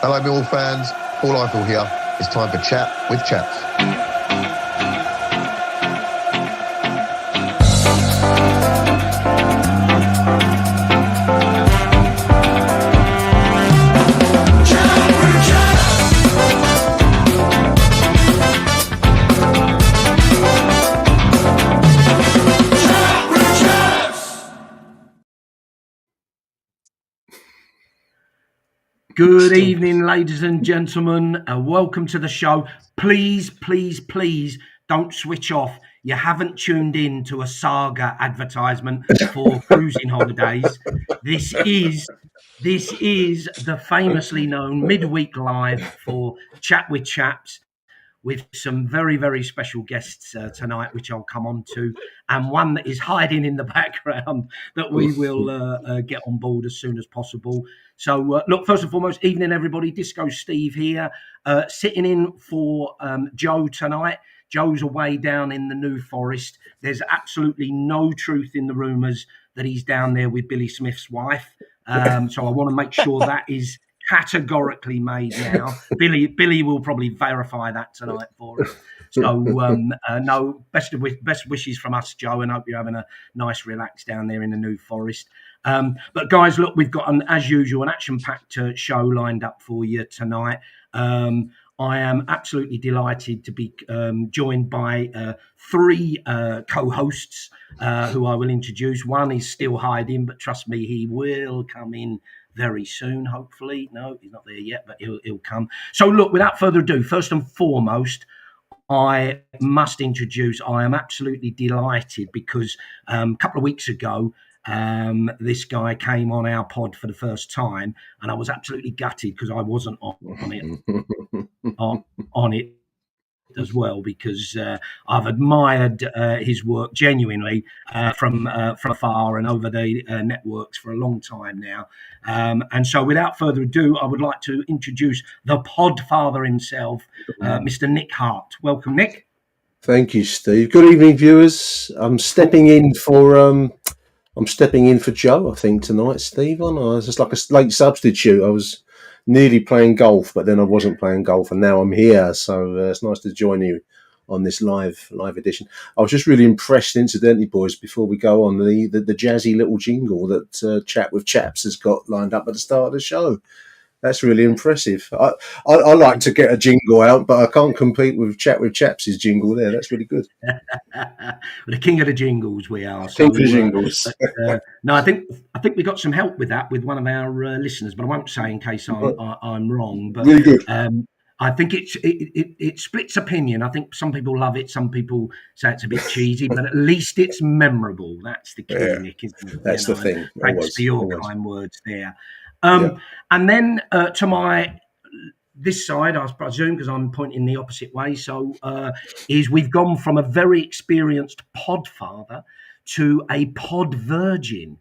Hello, Millwall fans. Paul Eiffel here. It's time for Chat with Chaps. Good evening, ladies and gentlemen. Welcome to the show. Please don't switch off. You haven't tuned in to a Saga advertisement for cruising holidays. This is the famously known Midweek Live for Chat with Chaps, with some very, very special guests tonight, which I'll come on to, and one that is hiding in the background that we will get on board as soon as possible. So, look, first and foremost, evening, everybody. Disco Steve here, sitting in for Joe tonight. Joe's away down in the New Forest. There's absolutely no truth in the rumours that he's down there with Billy Smith's wife. So I want to make sure that is categorically made now. Billy will probably verify that tonight for us. So no, best wishes from us, Joe, and hope you're having a nice relax down there in the New Forest. But guys, look, we've got as usual an action-packed show lined up for you tonight. I am absolutely delighted to be joined by three co-hosts who I will introduce. One is still hiding, but trust me, he will come in very soon, hopefully. No, he's not there yet, but he'll come. So look, without further ado, first and foremost, I must introduce, I am absolutely delighted because a couple of weeks ago, this guy came on our pod for the first time, and I was absolutely gutted because I wasn't on it as well, because I've admired his work genuinely from afar and over the networks for a long time now. And so without further ado, I would like to introduce the podfather himself, Mr. Nick Hart. Welcome, Nick. Thank you, Steve. Good evening, viewers. I'm stepping in for Joe, I think, tonight, Steve. I was just like a late substitute. I was nearly playing golf, but then I wasn't playing golf, and now I'm here. So it's nice to join you on this live edition. I was just really impressed, incidentally, boys, before we go on, the jazzy little jingle that Chat with Chaps has got lined up at the start of the show. That's really impressive. I like to get a jingle out, but I can't compete with Chat with Chaps' jingle there. That's really good. The king of the jingles we are. King of the jingles. No, I think we got some help with that with one of our listeners, but I won't say in case I'm wrong. But really good. I think it splits opinion. I think some people love it, some people say it's a bit cheesy, but at least it's memorable. That's the key, Nick, isn't it? That's the thing. Thanks for your kind words there. And then to this side, I presume, because I'm pointing the opposite way, so is we've gone from a very experienced podfather to a pod virgin.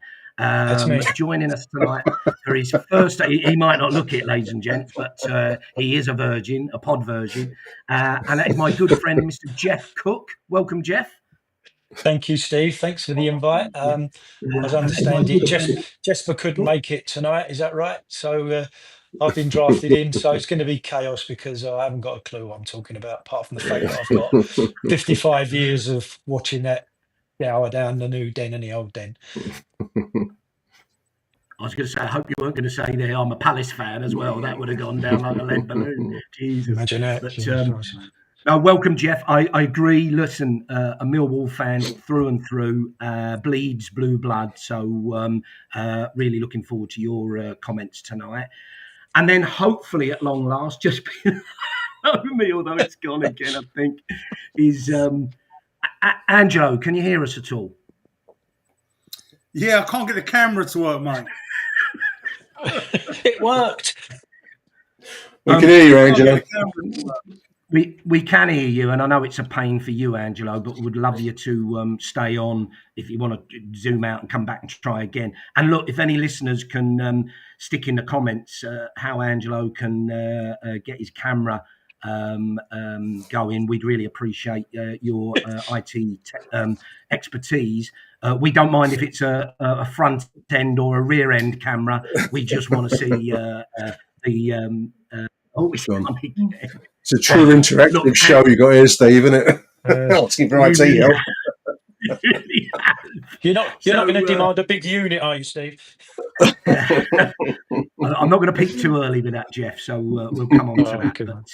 Joining us tonight for his first. He might not look it, ladies and gents, but he is a virgin, a pod virgin, and that is my good friend, Mr. Jeff Cook. Welcome, Jeff. Thank you, Steve. Thanks for the invite. As I understand it, Jesper couldn't make it tonight. Is that right? So I've been drafted in. So it's going to be chaos because I haven't got a clue what I'm talking about, apart from the fact that I've got 55 years of watching that shower down the new den and the old den. I was going to say, I hope you weren't going to say there, I'm a Palace fan as well. That would have gone down like a lead balloon. Jesus. Imagine that. But, welcome, Jeff. I agree. Listen, a Millwall fan through and through, bleeds blue blood. So really looking forward to your comments tonight. And then hopefully at long last, just being me, although it's gone again, I think, is Angelo. Can you hear us at all? Yeah, I can't get the camera to work, mate. It worked. We can hear you, Angelo. We can hear you, and I know it's a pain for you, Angelo, but would love you to stay on if you want to zoom out and come back and try again. And look, if any listeners can stick in the comments how Angelo can get his camera going, we'd really appreciate your IT expertise. We don't mind if it's a front end or a rear end camera. We just want to see Oh, it's Gone. funny. It's a true interactive Look, show you got here, Steve, isn't it? Asking for IT really help. really have. You're not going to demand a big unit, are you, Steve? I'm not going to peak too early with that, Jeff. So we'll come on to that. Good one.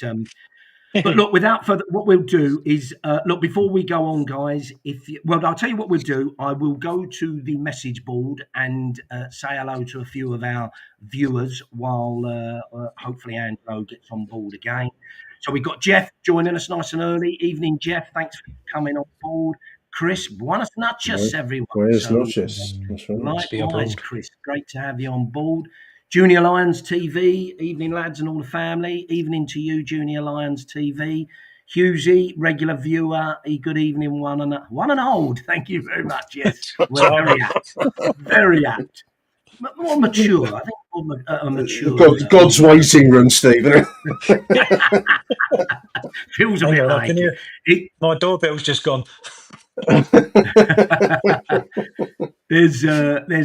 But look, without further, what we'll do is look before we go on, guys. I'll tell you what we'll do. I will go to the message board and say hello to a few of our viewers while hopefully Angelo gets on board again. So we've got Jeff joining us nice and early. Evening, Jeff. Thanks for coming on board. Chris, buenas noches, everyone. Buenas noches. That's right. Likewise, Chris. Great to have you on board. Junior Lions TV, evening lads and all the family. Evening to you, Junior Lions TV. Hughesy, regular viewer. Good evening, one and old. Thank you very much. Yes, we're very apt. Very apt. More mature. I think more mature. God's waiting room, Stephen. Feels a bit like it. My doorbell's just gone. There's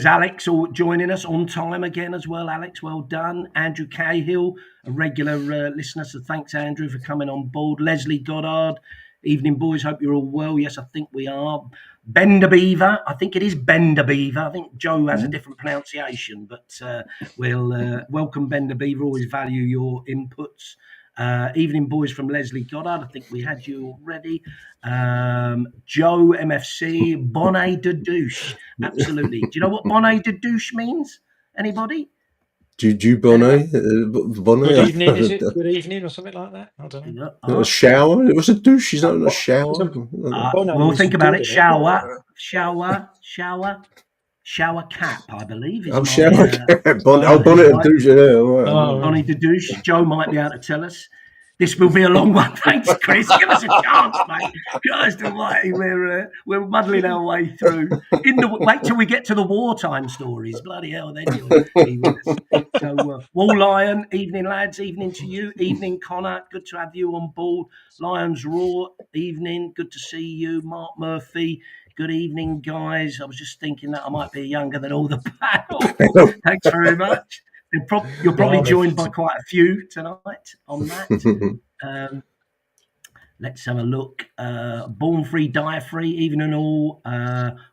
Alex joining us on time again as well. Alex, well done. Andrew Cahill, a regular listener, so thanks Andrew for coming on board. Leslie Goddard, evening boys, hope you're all well. Yes, I think we are. Bender Beaver, I think it is Bender Beaver. I think Joe has a different pronunciation, but we'll welcome Bender Beaver. Always value your inputs. Evening boys from Leslie Goddard. I think we had you already. Joe MFC, Bonnet de douche. Absolutely. Do you know what Bonnet de douche means? Anybody? Du Bonnet? Good evening, is it? Good evening or something like that? I don't know. A shower? It was a douche. Is that a shower? We'll think about it. Shower cap, I believe. Shower cap. Bonnet de douche. Bonnet de douche. Joe might be able to tell us. This will be a long one. Thanks, Chris. Give us a chance, mate. Christ almighty, we're muddling our way through. Wait till we get to the wartime stories. Bloody hell, then you'll be with us. So, Wall Lion, evening, lads. Evening to you. Evening, Connor. Good to have you on board. Lions Raw, evening. Good to see you. Mark Murphy. Good evening, guys. I was just thinking that I might be younger than all the panel. Thanks very much. You're probably joined by quite a few tonight on that. Let's have a look. Born Free, Die Free, even and all.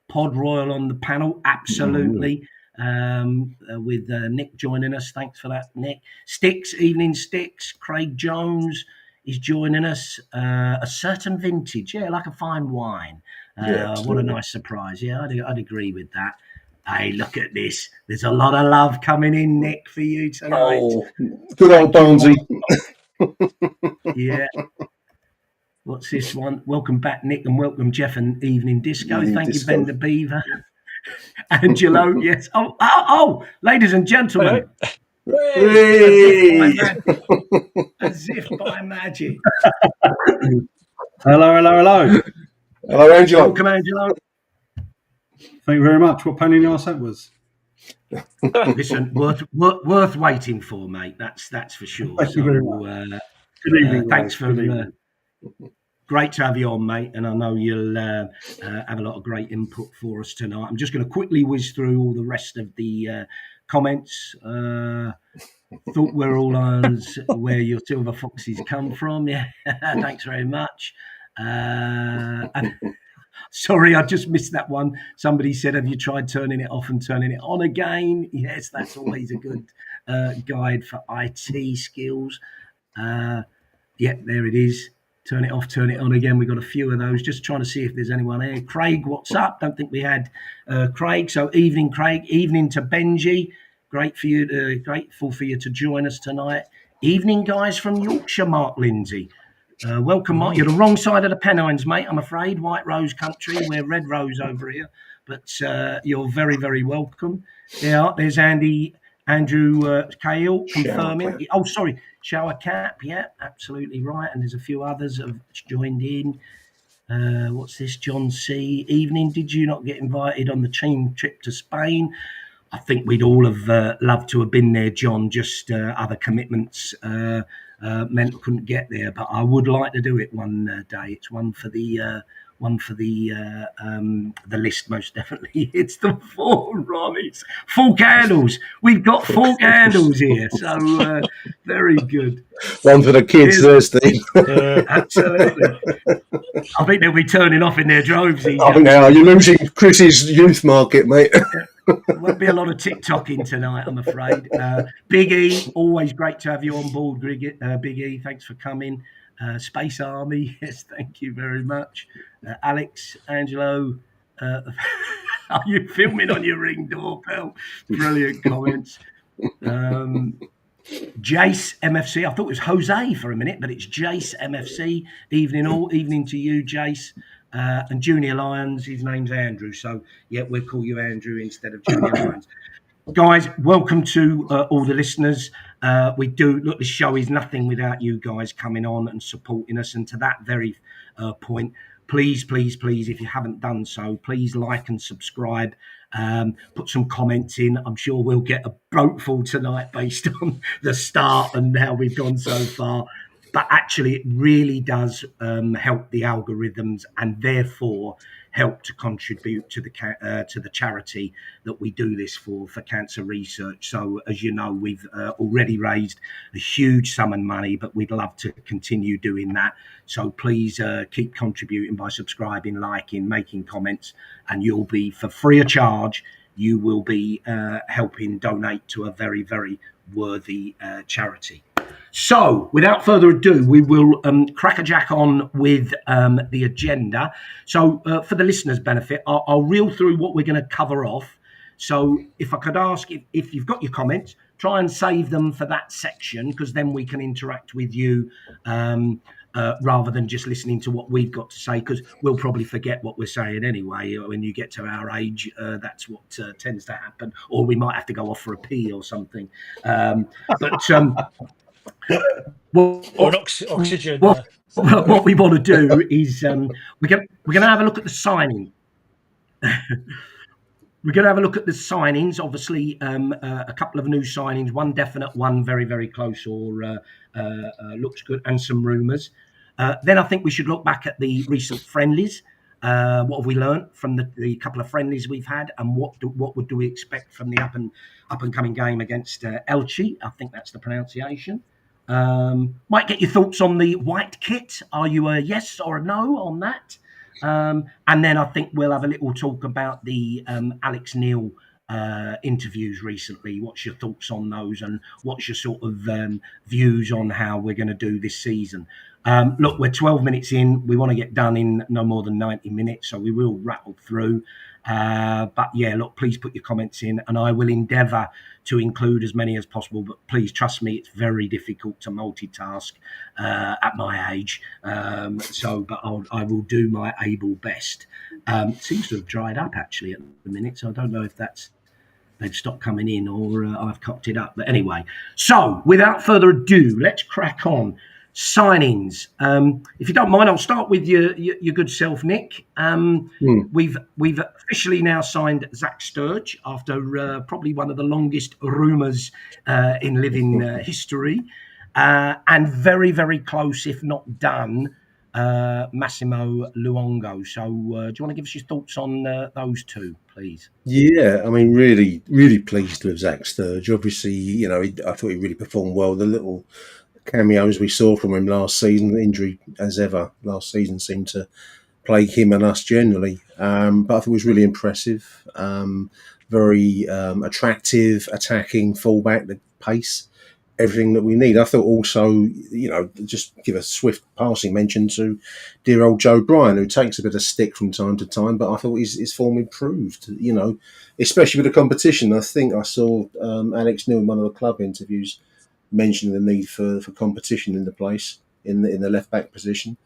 Pod Royal on the panel, absolutely. With Nick joining us. Thanks for that, Nick. Sticks, evening Sticks. Craig Jones is joining us. A certain vintage, yeah, like a fine wine. What a nice surprise. Yeah, I'd agree with that. Hey, look at this. There's a lot of love coming in, Nick, for you tonight. Oh, good old Bonesy. Yeah. What's this one? Welcome back, Nick, and welcome, Jeff and Evening Disco. Thank you, Ben the Beaver. Angelo, yes. Oh, ladies and gentlemen. As if by magic. Hello. Hello, Angelo. Welcome, Angelo. Thank you very much. What pain in the arse that was. Listen, worth waiting for, mate. That's for sure. Thank you very much. Good evening. Thanks for great to have you on, mate. And I know you'll have a lot of great input for us tonight. I'm just going to quickly whiz through all the rest of the comments. Thought we're all on where your silver foxes come from. Yeah, thanks very much. Sorry, I just missed that one. Somebody said, have you tried turning it off and turning it on again? Yes, that's always a good guide for IT skills. Yeah, there it is. Turn it off, turn it on again. We've got a few of those. Just trying to see if there's anyone here. Craig, what's up? Don't think we had Craig. So evening, Craig. Evening to Benji. Grateful for you to join us tonight. Evening, guys from Yorkshire, Mark Lindsay. Welcome, Mark. You're the wrong side of the Pennines, mate, I'm afraid. White Rose country. We're Red Rose over here. But you're very, very welcome. Yeah, there's Andrew Cahill confirming. Shower cap. Yeah, absolutely right. And there's a few others that have joined in. What's this? John C. Evening. Did you not get invited on the team trip to Spain? I think we'd all have loved to have been there, John. Just other commitments meant I couldn't get there, but I would like to do it one day. It's one for the one for the list most definitely. It's the 4 Ronnies, 4 candles. We've got 4 candles here, so very good. One for the kids there, Steve. Absolutely. I think they'll be turning off in their droves. Oh, now you're losing Chris's youth market, mate. There won't be a lot of TikToking tonight, I'm afraid. Big E, always great to have you on board, Big E. Thanks for coming. Space Army, yes, thank you very much. Alex, Angelo, are you filming on your Ring doorbell? Brilliant comments. Jace MFC, I thought it was Jose for a minute, but it's Jace MFC. Evening to you, Jace. And Junior Lions, his name's Andrew, so yeah, we'll call you Andrew instead of Junior Lions. Guys, welcome to all the listeners. This show is nothing without you guys coming on and supporting us. And to that very point, please, if you haven't done so, please like and subscribe. Put some comments in. I'm sure we'll get a boatful tonight based on the start and how we've gone so far. But actually, it really does help the algorithms and therefore help to contribute to the charity that we do this for cancer research. So, as you know, we've already raised a huge sum of money, but we'd love to continue doing that. So please keep contributing by subscribing, liking, making comments, and you'll be, for free of charge, you will be helping donate to a very, very worthy charity. So, without further ado, we will crack a jack on with the agenda. So, for the listeners' benefit, I'll reel through what we're going to cover off. So, if I could ask if you've got your comments, try and save them for that section, because then we can interact with you rather than just listening to what we've got to say, because we'll probably forget what we're saying anyway. When you get to our age, that's what tends to happen, or we might have to go off for a pee or something. Or oxygen. What we want to do is we're going to have a look at the signing. We're going to have a look at the signings. Obviously, a couple of new signings, one definite, one very, very close or looks good, and some rumours. Then I think we should look back at the recent friendlies. What have we learned from the couple of friendlies we've had, and what do we expect from the up and coming game against Elche? I think that's the pronunciation. Might get your thoughts on the white kit. Are you a yes or a no on that? And then I think we'll have a little talk about the Alex Neil interviews recently. What's your thoughts on those, and what's your sort of views on how we're going to do this season? Look, we're 12 minutes in. We want to get done in no more than 90 minutes, so we will rattle through. But yeah, look, please put your comments in, and I will endeavour to include as many as possible. But please trust me, it's very difficult to multitask at my age. But I will do my able best. It seems to have dried up actually at the minute, so I don't know if they've stopped coming in or I've cocked it up. But anyway, so without further ado, let's crack on. Signings. If you don't mind, I'll start with your good self, Nick. We've officially now signed Zach Sturge after probably one of the longest rumours in living history, and very, very close, if not done, Massimo Luongo. So do you want to give us your thoughts on those two, please? Yeah, I mean, really, really pleased with Zach Sturge. Obviously, I thought he really performed well. The little cameos we saw from him last season, the injury as ever last season seemed to plague him and us generally. But I thought it was really impressive. Very attractive, attacking fullback, the pace, everything that we need. I thought also, just give a swift passing mention to dear old Joe Bryan, who takes a bit of stick from time to time, but I thought his form improved, especially with the competition. I think I saw Alex Neil in one of the club interviews mentioning the need for competition in the place, in the left back position.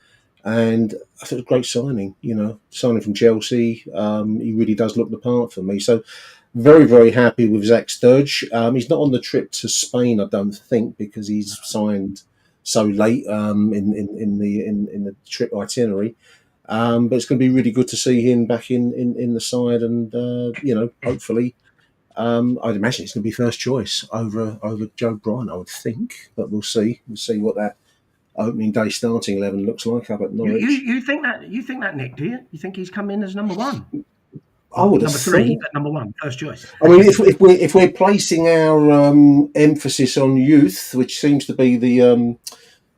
And I thought it was a great signing, signing from Chelsea. He really does look the part for me. So very, very happy with Zach Sturge. He's not on the trip to Spain, I don't think, because he's signed so late in the trip itinerary. But it's going to be really good to see him back in the side, and hopefully, I'd imagine it's going to be first choice over Joe Bryan, I would think. But we'll see. We'll see what that opening day starting 11 looks like up at Norwich. You think that, Nick? Do you? You think he's come in as number one? I would have number three, thought. but number one, first choice. I mean, if we're placing our emphasis on youth, which seems to be the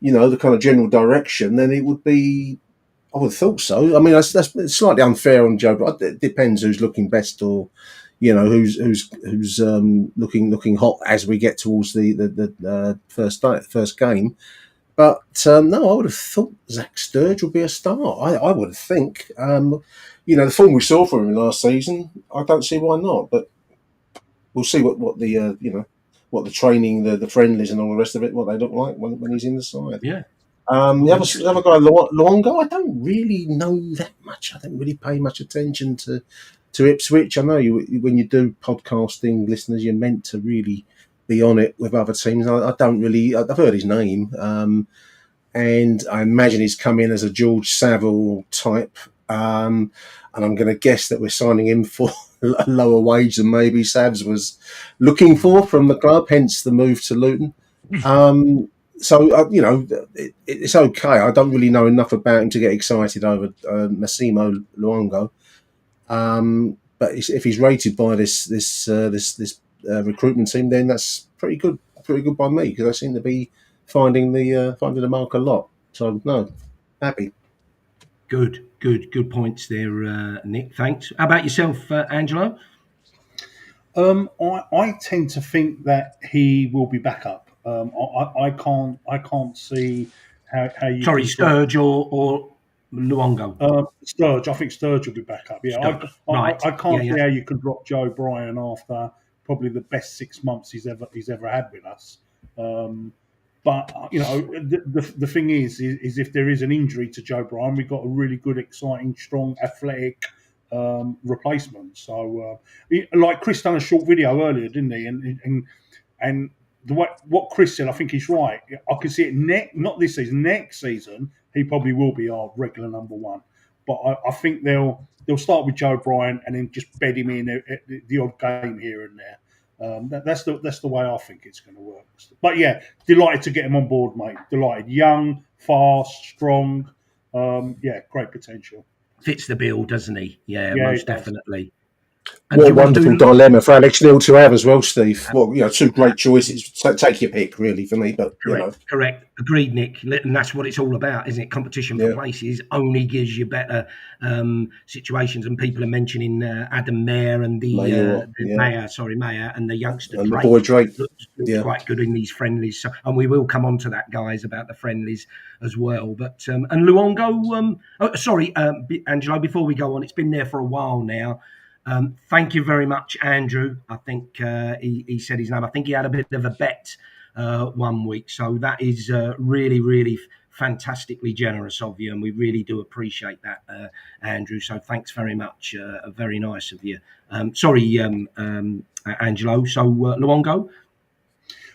the kind of general direction, then it would be. I would have thought so. I mean, that's slightly unfair on Joe, but it depends who's looking best, or who's looking hot as we get towards the first game. But no, I would have thought Zach Sturge would be a start. I would think. The form we saw from him last season, I don't see why not. But we'll see what the what the training, the friendlies, and all the rest of it, what they look like when he's in the side. Yeah. The other guy, Luongo, I don't really know that much. I don't really pay much attention to Ipswich. I know when you do podcasting, listeners, you're meant to really be on it with other teams. I don't really. I've heard his name, and I imagine he's come in as a George Savile type. And I'm going to guess that we're signing him for a lower wage than maybe Savs was looking for from the club. Hence the move to Luton. So, it's okay. I don't really know enough about him to get excited over Massimo Luongo. But if he's rated by this recruitment team, then that's pretty good by me, because I seem to be finding the mark a lot. So, no, happy. Good points there, Nick. Thanks. How about yourself, Angelo? I tend to think that he will be back up. I can't see how you. Sorry, Sturge or Luongo? Sturge. I think Sturge will be back up. Yeah, I can't see how you can drop Joe Bryan after probably the best 6 months he's ever had with us. But the thing is if there is an injury to Joe Bryan, we've got a really good, exciting, strong, athletic replacement. So, like Chris done a short video earlier, didn't he? And what Chris said, I think he's right. I can see it not this season, next season he probably will be our regular number one. But I think they'll start with Joe Bryan and then just bed him in at the odd game here and there. That's the way I think it's going to work. But yeah, delighted to get him on board, mate. Delighted. Young, fast, strong. Great potential. Fits the bill, doesn't he? Yeah, most definitely. And what a wonderful dilemma for Alex Neil to have as well, Steve. Well, two great choices. Take your pick, really, for me. But correct. Agreed, Nick. And that's what it's all about, isn't it? Competition for places only gives you better situations. And people are mentioning Adam Mayer and Mayer and the youngster and the boy Drake. Looks quite good in these friendlies. So, and we will come on to that, guys, about the friendlies as well. But and Luongo. Angelo. Before we go on, it's been there for a while now. Thank you very much, Andrew. I think he said his name. I think he had a bit of a bet 1 week. So that is really, really fantastically generous of you. And we really do appreciate that, Andrew. So thanks very much. Very nice of you. Angelo. So Luongo?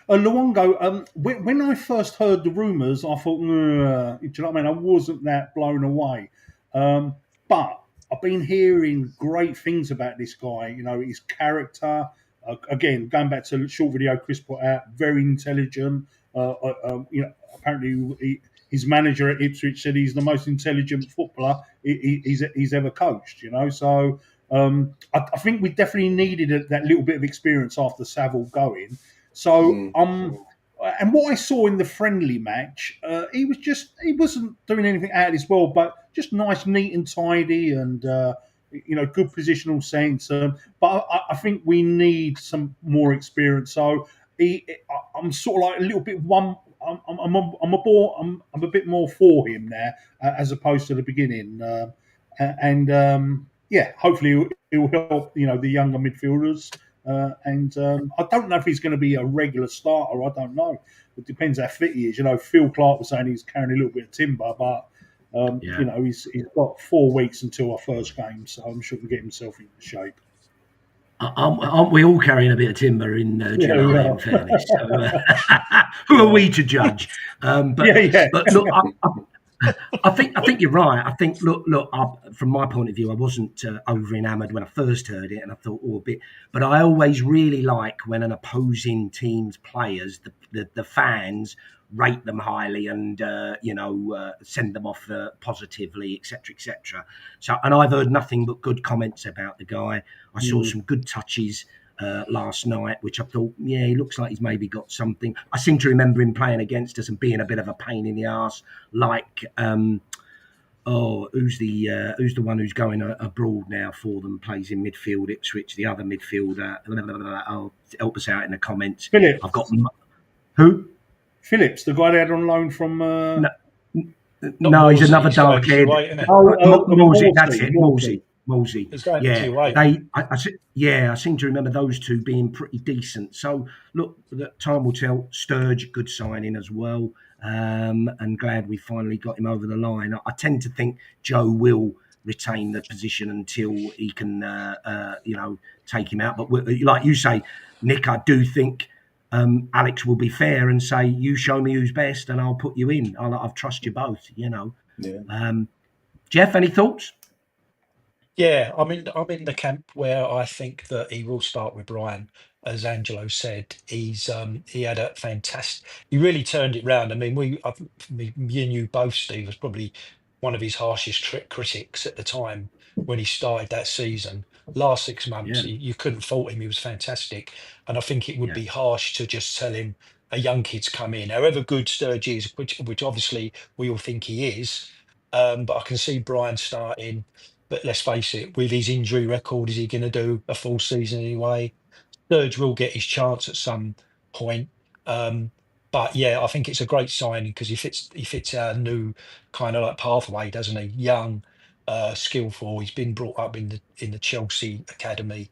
Luongo, when I first heard the rumours, I thought, do you know what I mean? I wasn't that blown away. But I've been hearing great things about this guy. His character. Again, going back to the short video Chris put out, very intelligent. Apparently his manager at Ipswich said he's the most intelligent footballer he's ever coached. So I think we definitely needed that little bit of experience after Savile going. So and what I saw in the friendly match, he wasn't doing anything out of this world, but just nice, neat and tidy, and good positional sense. But I think we need some more experience. So I'm sort of like a little bit I'm a bit more for him there as opposed to the beginning, hopefully it will help the younger midfielders. I don't know if he's going to be a regular starter. I don't know. It depends how fit he is. Phil Clark was saying he's carrying a little bit of timber, but he's got 4 weeks until our first game, so I'm sure he can get himself into shape. Aren't we all carrying a bit of timber in July, in fairness? So, who are we to judge? But look, I think you're right. I think look. From my point of view, I wasn't over enamoured when I first heard it, and I thought, a bit. But I always really like when an opposing team's players, the fans, rate them highly and send them off positively, etc., etc. So, and I've heard nothing but good comments about the guy. I saw some good touches last night, which I thought, he looks like he's maybe got something. I seem to remember him playing against us and being a bit of a pain in the arse, like who's the one who's going abroad now for them, plays in midfield, Ipswich, the other midfielder. I'll help us out in the comments. Phillips. I've got who? Phillips, the guy they had on loan from. No, he's another dark head. Morsey. That's it, Morsey. He's going too late. I seem to remember those two being pretty decent. So look, time will tell. Sturge, good signing as well, and glad we finally got him over the line. I tend to think Joe will retain the position until he can, take him out. But like you say, Nick, I do think Alex will be fair and say, you show me who's best, and I'll put you in. I'll trust you both. Yeah. Jeff, any thoughts? Yeah, I'm in the camp where I think that he will start with Brian. As Angelo said, he had a fantastic. He really turned it round. I mean, me and you both, Steve, was probably one of his harshest critics at the time when he started that season. Last 6 months, you couldn't fault him. He was fantastic, and I think it would be harsh to just tell him a young kid's come in, however good Sturge is, which obviously we all think he is. But I can see Brian starting. But let's face it, with his injury record, is he going to do a full season anyway? Sturge will get his chance at some point. But yeah, I think it's a great signing because he fits our new kind of like pathway, doesn't he? Young, skillful. He's been brought up in the Chelsea academy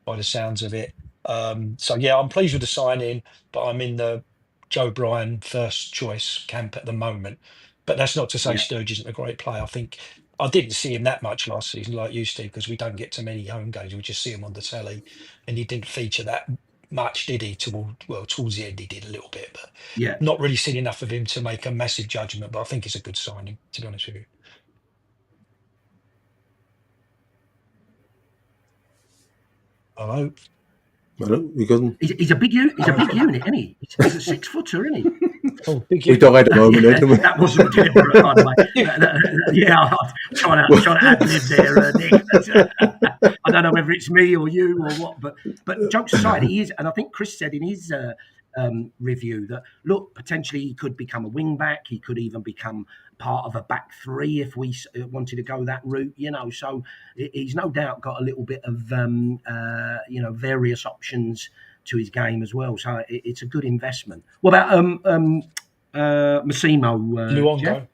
by the sounds of it. So yeah, I'm pleased with the signing, but I'm in the Joe Bryan first choice camp at the moment. But that's not to say Sturge isn't a great player. I think I didn't see him that much last season, like you, Steve, because we don't get to many home games. We just see him on the telly, and he didn't feature that much, did he? Towards the end, he did a little bit, but not really seen enough of him to make a massive judgment. But I think it's a good signing, to be honest with you. Hello. He's a big unit, isn't he? He's a 6 footer, isn't he? Oh, big we died at the moment. That wasn't deliberate, by the way. I'm trying to ad-lib there, Nick. I don't know whether it's me or you or what, but jokes aside, he is, and I think Chris said in his review that, look, potentially he could become a wing back. He could even become part of a back three if we wanted to go that route, So he's no doubt got a little bit of, various options to his game as well. So it's a good investment. What about Massimo? Luongo.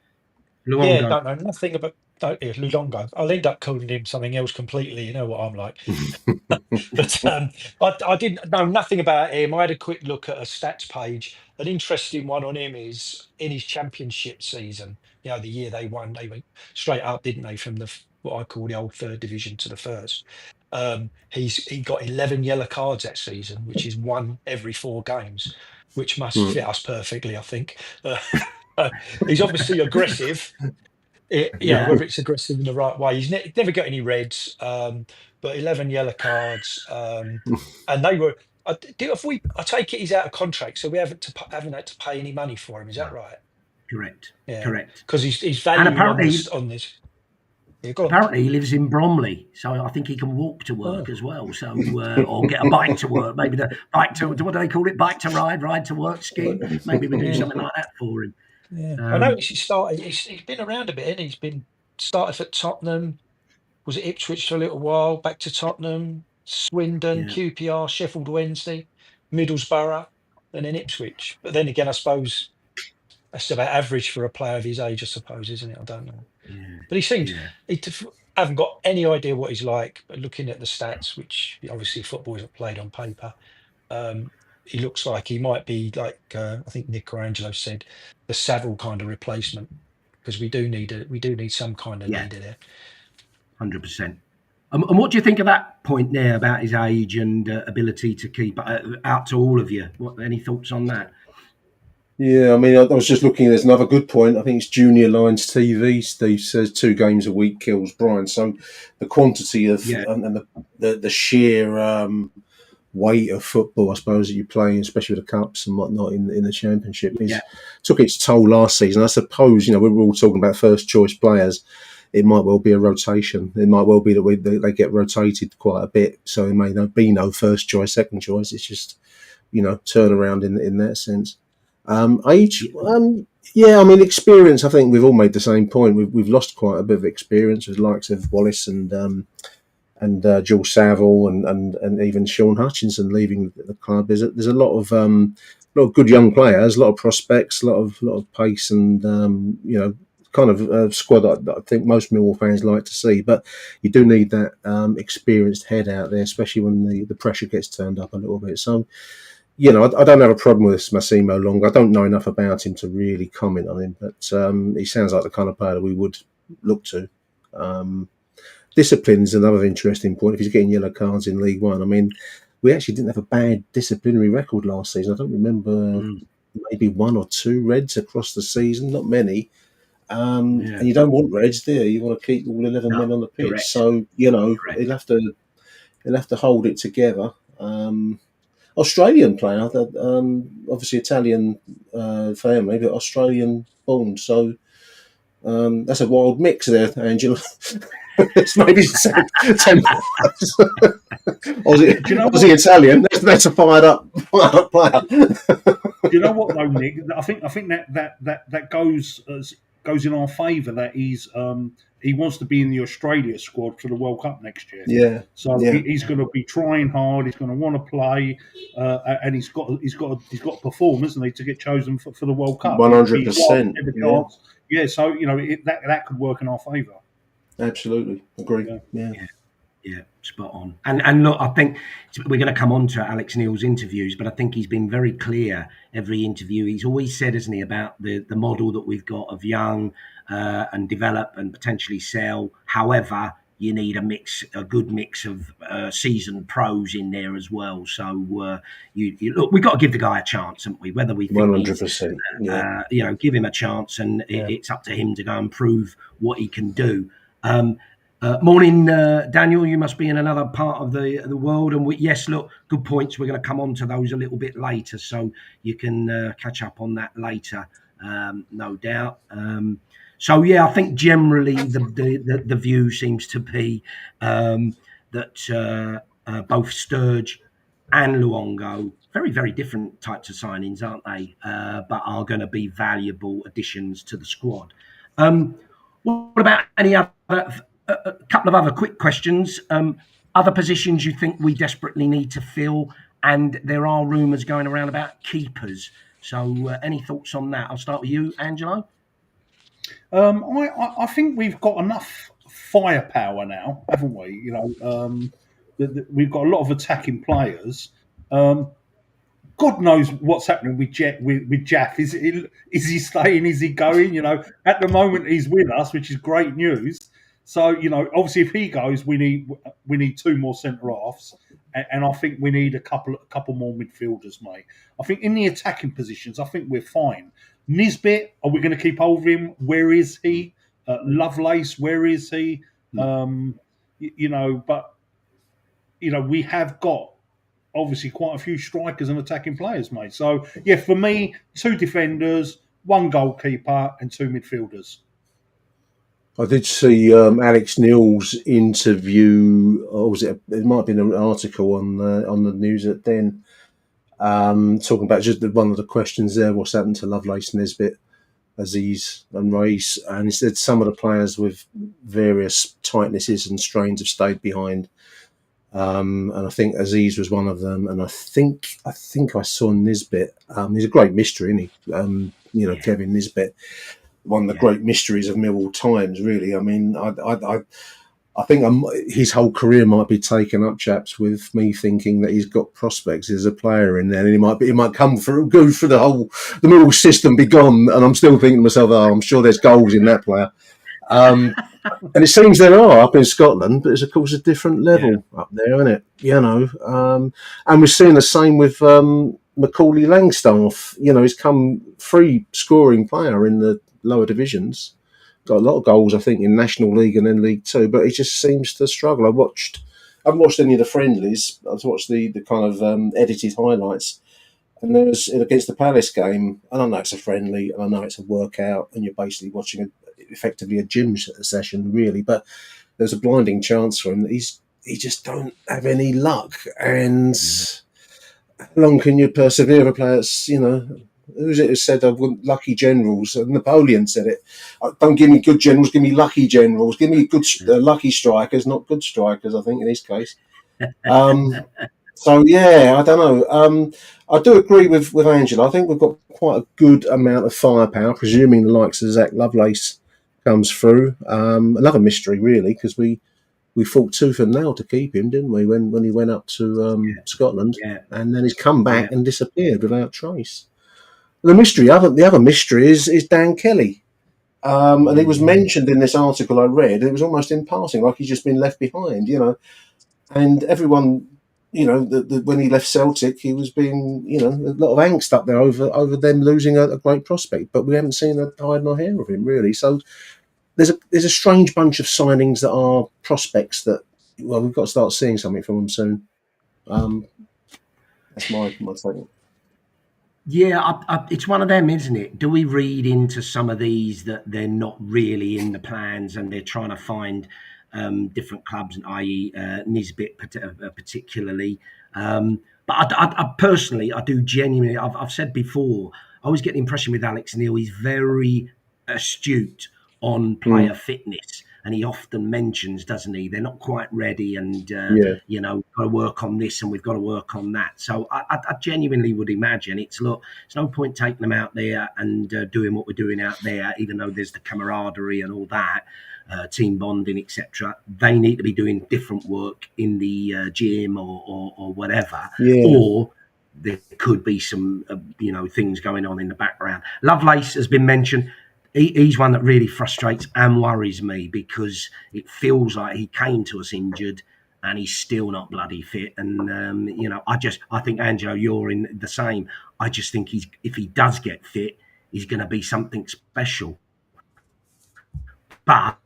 Luongo. Yeah, don't know nothing about Luongo. I'll end up calling him something else completely. You know what I'm like. But I didn't know nothing about him. I had a quick look at a stats page. An interesting one on him is in his championship season. The year they won, they went straight up, didn't they, from what I call the old third division to the first. He got 11 yellow cards that season, which is 1 every 4 games, which must fit us perfectly, I think. He's obviously aggressive. Whether it's aggressive in the right way, he's never got any reds, but 11 yellow cards, and they were. I take it he's out of contract, so we haven't had to pay any money for him. Is that right? Correct. Yeah, correct. Because he's valued on this. Yeah, apparently, he lives in Bromley, so I think he can walk to work as well. So, or get a bike to work. Maybe the bike to what do they call it? Bike to ride to work scheme. Maybe we do something like that for him. Yeah, I noticed he started. He's been around a bit, and he's been started at Tottenham. Was it Ipswich for a little while? Back to Tottenham, Swindon, QPR, Sheffield Wednesday, Middlesbrough, and then Ipswich. But then again, I suppose that's about average for a player of his age. I suppose, isn't it? I don't know. Yeah. But he seems. I haven't got any idea what he's like. But looking at the stats, which obviously football isn't played on paper. He looks like he might be like I think Nick or Angelo said, the Savile kind of replacement, because we do need some kind of leader there. 100%. And what do you think of that point there about his age and ability to keep out to all of you? Any thoughts on that? Yeah, I mean, I was just looking. There's another good point. I think it's Junior Lions TV. Steve says 2 games a week kills Brian. So the quantity of and the sheer weight of football, I suppose, that you play, especially with the cups and whatnot in the championship, took its toll last season. I suppose we were all talking about first choice players. It might well be a rotation. It might well be that they get rotated quite a bit. So it may be no first choice, second choice. It's just turnaround in that sense. Age, yeah, I mean, experience. I think we've all made the same point. We've lost quite a bit of experience with the likes of Wallace and Jules Saville and even Sean Hutchinson leaving the club. There's a lot of good young players, a lot of prospects, a lot of pace, and kind of squad that I think most Millwall fans like to see. But you do need that experienced head out there, especially when the pressure gets turned up a little bit. So. I don't have a problem with Massimo Longo. I don't know enough about him to really comment on him, but he sounds like the kind of player that we would look to. Discipline is another interesting point. If he's getting yellow cards in League One, I mean, we actually didn't have a bad disciplinary record last season. I don't remember maybe 1 or 2 reds across the season, not many. And you don't want reds, do you? You want to keep all 11 men on the pitch. Correct. So he'll have to hold it together. Australian player, obviously Italian family, but Australian born. So that's a wild mix there, Angelo. It's maybe 10 Aussie Italian. That's a fired up player. Do you know what though, Nick? I think that goes in our favour. That he wants to be in the Australia squad for the World Cup next year. Yeah. So he's going to be trying hard. He's going to want to play, and he's got to perform, isn't he, to get chosen for the World Cup? 100%. Yeah. So that could work in our favour. Absolutely, agree. Yeah, spot on. And look, I think we're going to come on to Alex Neil's interviews, but I think he's been very clear every interview. He's always said, hasn't he, about the model that we've got of young and develop and potentially sell. However, you need a good mix of seasoned pros in there as well. So look, we've got to give the guy a chance, haven't we? Whether we think 100%, give him a chance, and it's up to him to go and prove what he can do. Morning, Daniel. You must be in another part of the world. And yes, look, good points. We're going to come on to those a little bit later, so you can catch up on that later, no doubt. I think generally the view seems to be that both Sturge and Luongo, very, very different types of signings, aren't they? But are going to be valuable additions to the squad. What about any other? A couple of other quick questions. Other positions you think we desperately need to fill, and there are rumours going around about keepers. So, any thoughts on that? I'll start with you, Angelo. I think we've got enough firepower now, haven't we? We've got a lot of attacking players. God knows what's happening with Jaff. Is he staying? Is he going? At the moment he's with us, which is great news. So obviously, if he goes, we need 2 more centre halves, and I think we need a couple more midfielders, mate. I think in the attacking positions, I think we're fine. Nisbet, are we going to keep hold of him? Where is he? Lovelace, where is he? But we have got obviously quite a few strikers and attacking players, mate. So for me, 2 defenders, 1 goalkeeper, and 2 midfielders. I did see Alex Neil's interview, or was it? It might have been an article on the news at Den, talking about just one of the questions there: what's happened to Lovelace, Nisbet, Aziz, and Reis? And he said some of the players with various tightnesses and strains have stayed behind, and I think Aziz was one of them. And I think I saw Nisbet. He's a great mystery, isn't he? Kevin Nisbet. One of the great mysteries of Millwall times, really. I mean, I think his whole career might be taken up, chaps, with me thinking that he's got prospects as a player in there, and he might go through the Millwall system, be gone, and I'm still thinking to myself, I'm sure there's goals in that player. And it seems there are up in Scotland, but it's of course a different level up there, isn't it? And we're seeing the same with Macaulay Langstaff, he's come free scoring player in the lower divisions. Got a lot of goals, I think, in National League and then League Two, but he just seems to struggle. I haven't watched any of the friendlies. I've watched the kind of edited highlights. And there was against the Palace game, and I know it's a friendly, and I know it's a workout, and you're basically watching effectively a gym session, really. But there's a blinding chance for him that he just don't have any luck. And how long can you persevere? A player that's, who's it who said, "I want lucky generals"? Napoleon said it. Don't give me good generals, give me lucky generals. Give me good lucky strikers, not good strikers. I think in his case. So yeah, I don't know. I do agree with Angelo. I think we've got quite a good amount of firepower, presuming the likes of Zach Lovelace comes through. Another mystery, really, because we fought tooth and nail to keep him, didn't we? When he went up to Scotland, and then he's come back and disappeared without trace. The other mystery is Dan Kelly, and it was mentioned in this article I read. It was almost in passing, like he's just been left behind, and everyone. When he left Celtic, he was being, a lot of angst up there over them losing a great prospect. But we haven't seen a hide nor hair of him, really. So there's a strange bunch of signings that are prospects that, we've got to start seeing something from them soon. That's my take. Yeah, it's one of them, isn't it? Do we read into some of these that they're not really in the plans and they're trying to find different clubs, i.e. Nisbet particularly? But I personally, I do genuinely, I've said before, I always get the impression with Alex Neil, he's very astute on player fitness. And he often mentions, doesn't he? They're not quite ready, and got to work on this, and we've got to work on that. So I genuinely would imagine it's no point taking them out there and doing what we're doing out there, even though there's the camaraderie and all that, team bonding, etc. They need to be doing different work in the gym or whatever, or there could be some things going on in the background. Lovelace has been mentioned. He's one that really frustrates and worries me because it feels like he came to us injured and he's still not bloody fit. And, I think, Angelo, you're in the same. I just think if he does get fit, he's going to be something special. But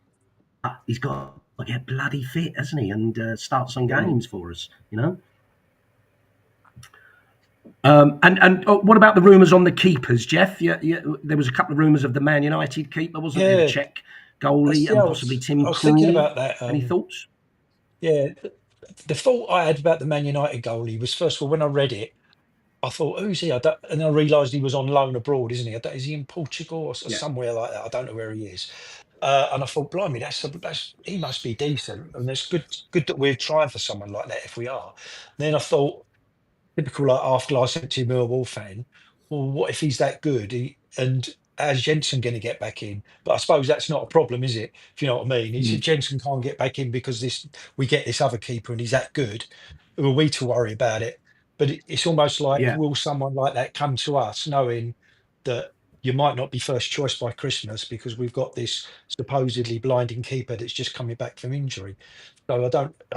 he's got to get bloody fit, hasn't he? And start some games for us, what about the rumours on the keepers, Jeff? Yeah, there was a couple of rumours of the Man United keeper, wasn't there? The Czech goalie and possibly Tim Krul. I was thinking about that. Any thoughts? Yeah, the thought I had about the Man United goalie was, first of all, when I read it, I thought, who's he? And I realised he was on loan abroad, isn't he? Is he in Portugal or somewhere like that? I don't know where he is. And I thought, blimey, he must be decent. And it's good that we're trying for someone like that if we are. And then I thought, typical like after I sent to Millwall fan, well, what if he's that good? And how's Jensen going to get back in? But I suppose that's not a problem, is it? If you know what I mean. Jensen can't get back in because we get this other keeper and he's that good. Who are we to worry about it? But it's almost like, will someone like that come to us knowing that you might not be first choice by Christmas because we've got this supposedly blinding keeper that's just coming back from injury? So I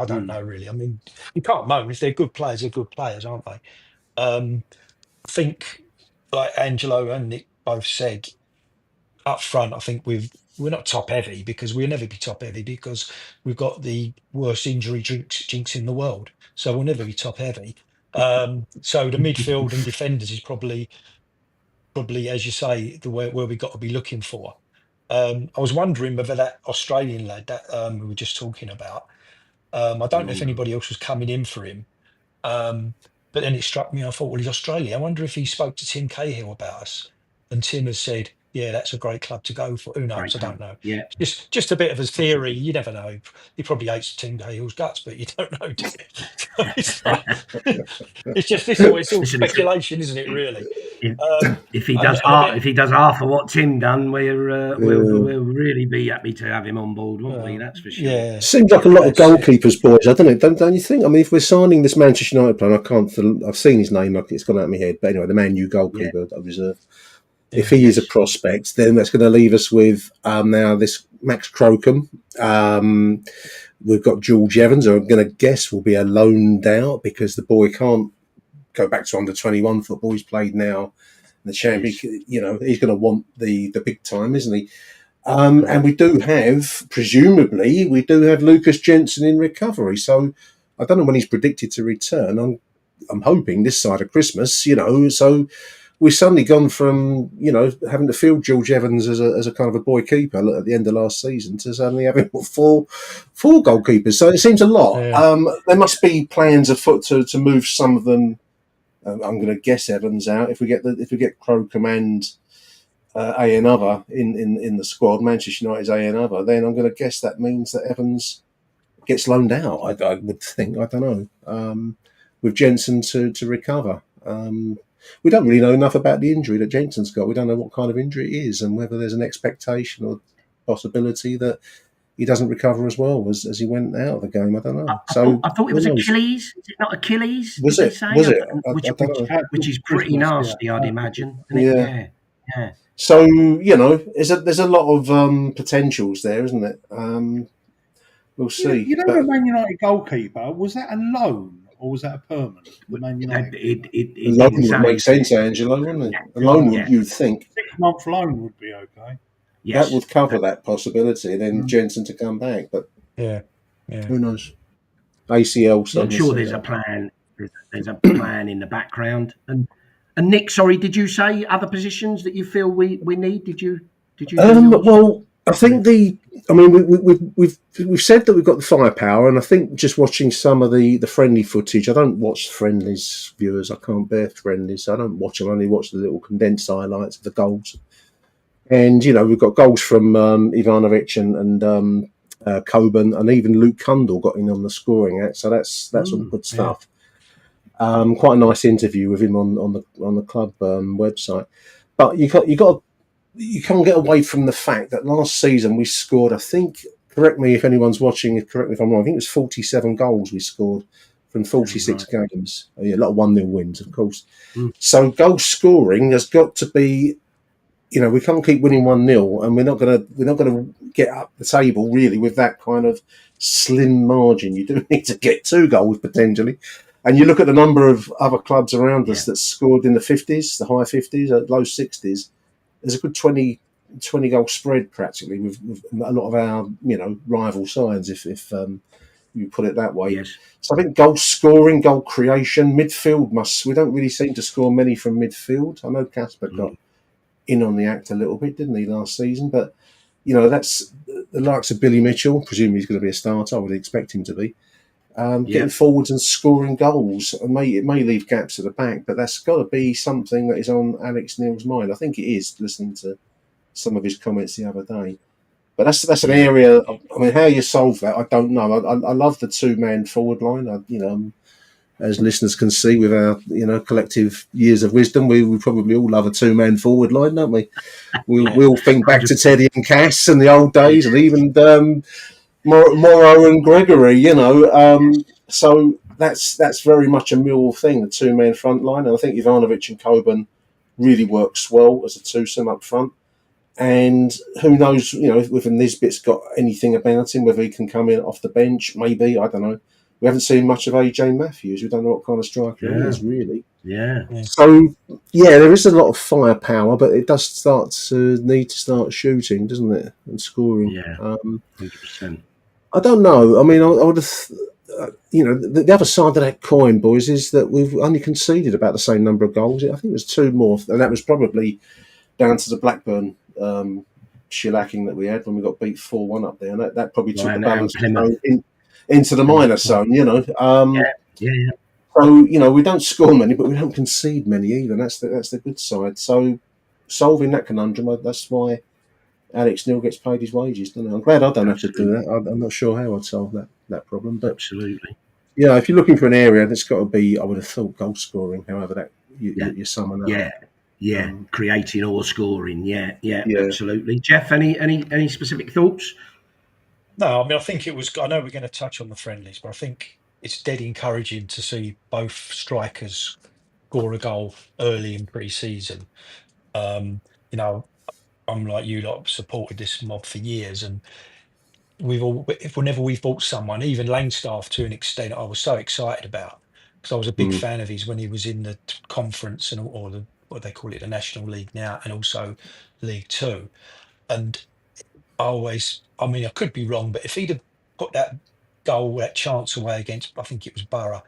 don't know really. I mean, you can't moan. If they're good players, they're good players, aren't they? I think, like Angelo and Nick both said up front, I think we're not top heavy because we'll never be top heavy because we've got the worst injury jinx in the world. So we'll never be top heavy. So the midfield and defenders is probably, as you say, the where we got to be looking for. I was wondering whether that Australian lad that we were just talking about. I don't know if anybody else was coming in for him. But then it struck me, I thought, well, he's Australia. I wonder if he spoke to Tim Cahill about us. And Tim has said, yeah, that's a great club to go for. Who knows? I don't know. Yeah. Just a bit of a theory. You never know. He probably hates Tim Cahill's guts, but you don't know, do you? It's all speculation, isn't it, really? If he does half of what Tim done, we'll really be happy to have him on board, won't we? That's for sure. Yeah. Seems like a lot of goalkeepers, boys. I don't know. Don't you think? I mean, if we're signing this Manchester United player, I've seen his name. It's gone out of my head. But anyway, the Man U goalkeeper I reserve. If he is a prospect, then that's going to leave us with now this Max Crocombe. We've got George Evans, who I'm going to guess will be a loaned out because the boy can't go back to under-21 football. He's played now in the champion. You know, he's going to want the big time, isn't he? And we do have, presumably, Lucas Jensen in recovery. So I don't know when he's predicted to return. I'm hoping this side of Christmas, you know. So we've suddenly gone from, you know, having to field George Evans as a kind of a boy keeper at the end of last season to suddenly having four goalkeepers. So it seems a lot. Yeah. There must be plans afoot to move some of them. I'm going to guess Evans out if we get Crocombe and A another in the squad. Manchester United's A another. Then I'm going to guess that means that Evans gets loaned out. I would think. I don't know. With Jensen to recover. We don't really know enough about the injury that Jensen's got. We don't know what kind of injury it is and whether there's an expectation or possibility that he doesn't recover as well as he went out of the game. I don't know. I thought it was Achilles. Is it not Achilles? Was it? Which is pretty nasty, I'd imagine. Yeah. Yeah. So, you know, there's a lot of potentials there, isn't it? We'll see. You know, the Man United goalkeeper, was that a loan or was that a permanent? The Man United. A loan would make sense, Angelo, wouldn't it? A loan you'd think. 6-month loan would be okay. Yes. That would cover that possibility, and then Jensen to come back. But who knows? ACL. I'm sure there's a plan. There's a plan in the background. And Nick, sorry, did you say other positions that you feel we need? Did you? Well, I think we've said that we've got the firepower, and I think just watching some of the friendly footage. I don't watch Friendlies, viewers. I can't bear Friendlies. I don't watch them. I only watch the little condensed highlights of the goals. And, you know, we've got goals from Ivanovic and Coburn, and even Luke Cundall got in on the scoring act. So that's all good stuff. Yeah. Quite a nice interview with him on the club website. But you can't get away from the fact that last season we scored, I think, correct me if anyone's watching, correct me if I'm wrong, I think it was 47 goals we scored from 46 games. A lot of 1-0 wins, of course. So goal scoring has got to be, you know, we can't keep winning 1-0, and we're not gonna get up the table really with that kind of slim margin. You do need to get 2 goals potentially, and you look at the number of other clubs around us that scored in the 50s, the high 50s, low 60s. There's a good 20 goal spread practically with a lot of our, you know, rival sides, if you put it that way. Yes. So I think goal scoring, goal creation, midfield we don't really seem to score many from midfield. I know Casper got in on the act a little bit, didn't he, last season? But, you know, that's the likes of Billy Mitchell. Presumably he's going to be a starter. I would expect him to be. Getting forwards and scoring goals. It may leave gaps at the back, but that's got to be something that is on Alex Neil's mind. I think it is, listening to some of his comments the other day. But that's an area, I mean, how you solve that, I don't know. I love the 2-man forward line. You know, as listeners can see with our, you know, collective years of wisdom, we probably all love a 2-man forward line, don't we? We'll think back to Teddy and Cass and the old days, and even Morrow and Gregory, you know. So that's very much a Millwall thing, the 2-man front line. And I think Ivanovic and Coburn really works well as a twosome up front. And who knows, you know, whether Nisbet's got anything about him, whether he can come in off the bench, maybe, I don't know. We haven't seen much of AJ Matthews. We don't know what kind of striker he is, really. Yeah. So, there is a lot of firepower, but it does need to start shooting, doesn't it? And scoring. Yeah, 100%. I don't know. I mean, I would have, you know, the other side of that coin, boys, is that we've only conceded about the same number of goals. I think it was 2 more, and that was probably down to the Blackburn shellacking that we had when we got beat 4-1 up there, and that probably took the balance into the minor zone, you know. So, you know, we don't score many, but we don't concede many either. That's the good side. So, solving that conundrum, that's why Alex Neil gets paid his wages, doesn't he? I'm glad I don't have to do that. I'm not sure how I'd solve that problem. But absolutely. Yeah, if you're looking for an area, that's got to be, I would have thought, goal scoring, however that you're summing up. Yeah, creating or scoring. Yeah, absolutely. Jeff, any specific thoughts? No, I mean, I think it was. I know we're going to touch on the friendlies, but I think it's dead encouraging to see both strikers score a goal early in pre-season. You know, I'm like you lot, supported this mob for years, and whenever we've bought someone, even Langstaff to an extent, I was so excited about. because I was a big fan of his when he was in the conference and or the what they call it, the National League now, and also League Two. And I mean, I could be wrong, but if he'd have put that goal, that chance away against, I think it was Borough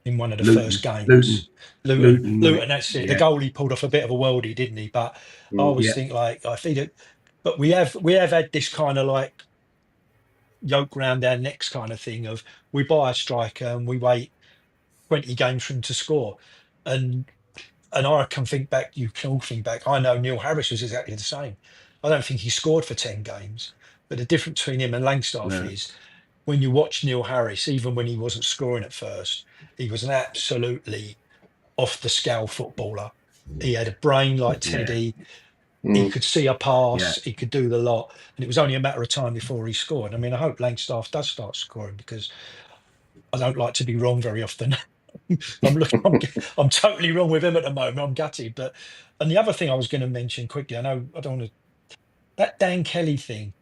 in one of the first games, Luton, that's it. Yeah. The goal he pulled off a bit of a worldie, didn't he? But I always think like if he'd have, but we have had this kind of like yoke round our necks kind of thing of we buy a striker and we wait 20 games for him to score. And I can think back, you can all think back. I know Neil Harris was exactly the same. I don't think he scored for 10 games. But the difference between him and Langstaff is when you watch Neil Harris, even when he wasn't scoring at first, he was an absolutely off the scale footballer. He had a brain like Teddy. He could see a pass. He could do the lot. And it was only a matter of time before he scored. I mean, I hope Langstaff does start scoring because I don't like to be wrong very often. I'm totally wrong with him at the moment. I'm gutted. And the other thing I was going to mention quickly, I know I don't want to, that Dan Kelly thing.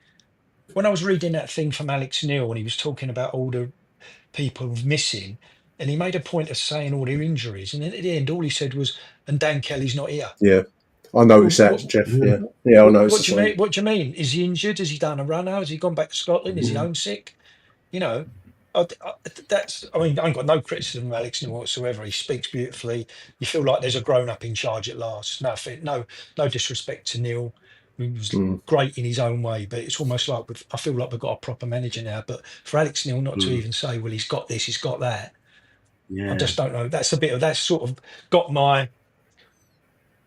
When I was reading that thing from Alex Neil and he was talking about all the people missing, and he made a point of saying all their injuries, and then at the end, all he said was, "And Dan Kelly's not here." Yeah, I noticed that, Jeff. Yeah, I noticed. What do you mean? What do you mean? Is he injured? Has he done a run out? Has he gone back to Scotland? Is he homesick? You know, that's. I mean, I've got no criticism of Alex Neil whatsoever. He speaks beautifully. You feel like there's a grown up in charge at last. No disrespect to Neil. He was great in his own way, but it's almost like I feel like we've got a proper manager now. But for Alex Neil not to even say, "Well, he's got this, he's got that," I just don't know. That's sort of got my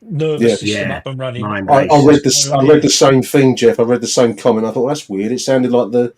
nervous system up and running. I read the same thing, Jeff. I read the same comment. I thought that's weird. It sounded like the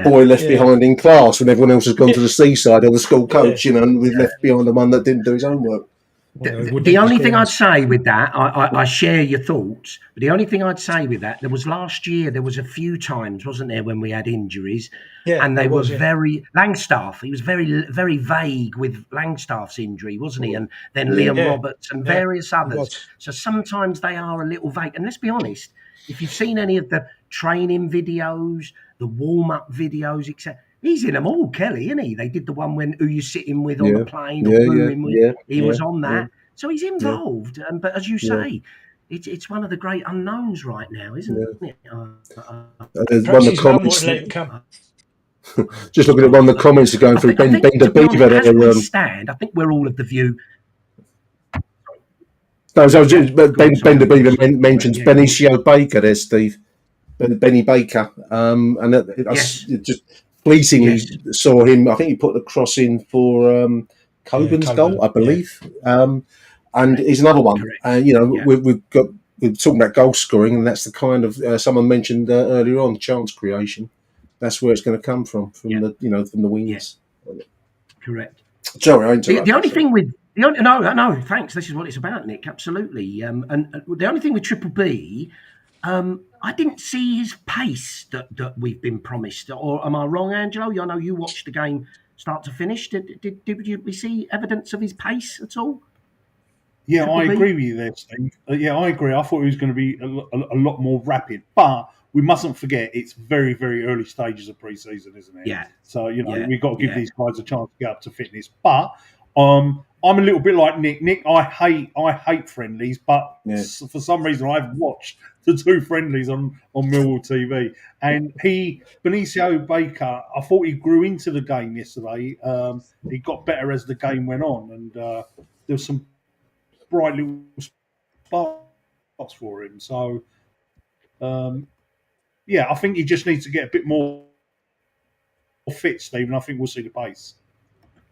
boy left behind in class when everyone else has gone to the seaside, or the school coach, and we've left behind the one that didn't do his homework. The only thing I'd say with that, I share your thoughts, but the only thing I'd say with that, there was last year, there was a few times, wasn't there, when we had injuries, and they were very, Langstaff, he was very, very vague with Langstaff's injury, wasn't he? And then Liam Roberts and various others. So sometimes they are a little vague. And let's be honest, if you've seen any of the training videos, the warm-up videos, etc., he's in them all, Kelly, isn't he? They did the one when who you sitting with on the plane or rooming with. He was on that. So he's involved. But as you say, it's one of the great unknowns right now, isn't it? One of the comments. Just looking at one of the comments going through Ben the Beaver. I think we're all of the view. Ben the Beaver mentions Benicio Baker there, Steve. Benny Baker. And it just fleetingly saw him. I think he put the cross in for Cogan's goal, I believe. And he's another one. We're talking about goal scoring, and that's the kind of someone mentioned earlier on, chance creation. That's where it's going to come from the wings. Yeah. Correct. Sorry, I interrupted. The only thing with no, thanks. This is what it's about, Nick. Absolutely. And the only thing with Triple B. I didn't see his pace that we've been promised. Or am I wrong, Angelo? I know you watched the game start to finish. Did we see evidence of his pace at all? Yeah, I agree with you there, Steve. I agree. I thought he was going to be a lot more rapid. But we mustn't forget it's very, very early stages of pre-season, isn't it? Yeah. So, we've got to give these guys a chance to get up to fitness. But I'm a little bit like Nick. Nick, I hate friendlies, but for some reason I've watched the two friendlies on Millwall TV. And Benicio Baker, I thought he grew into the game yesterday. He got better as the game went on, and there was some bright little spots for him. So, I think he just needs to get a bit more fit, Stephen. I think we'll see the pace.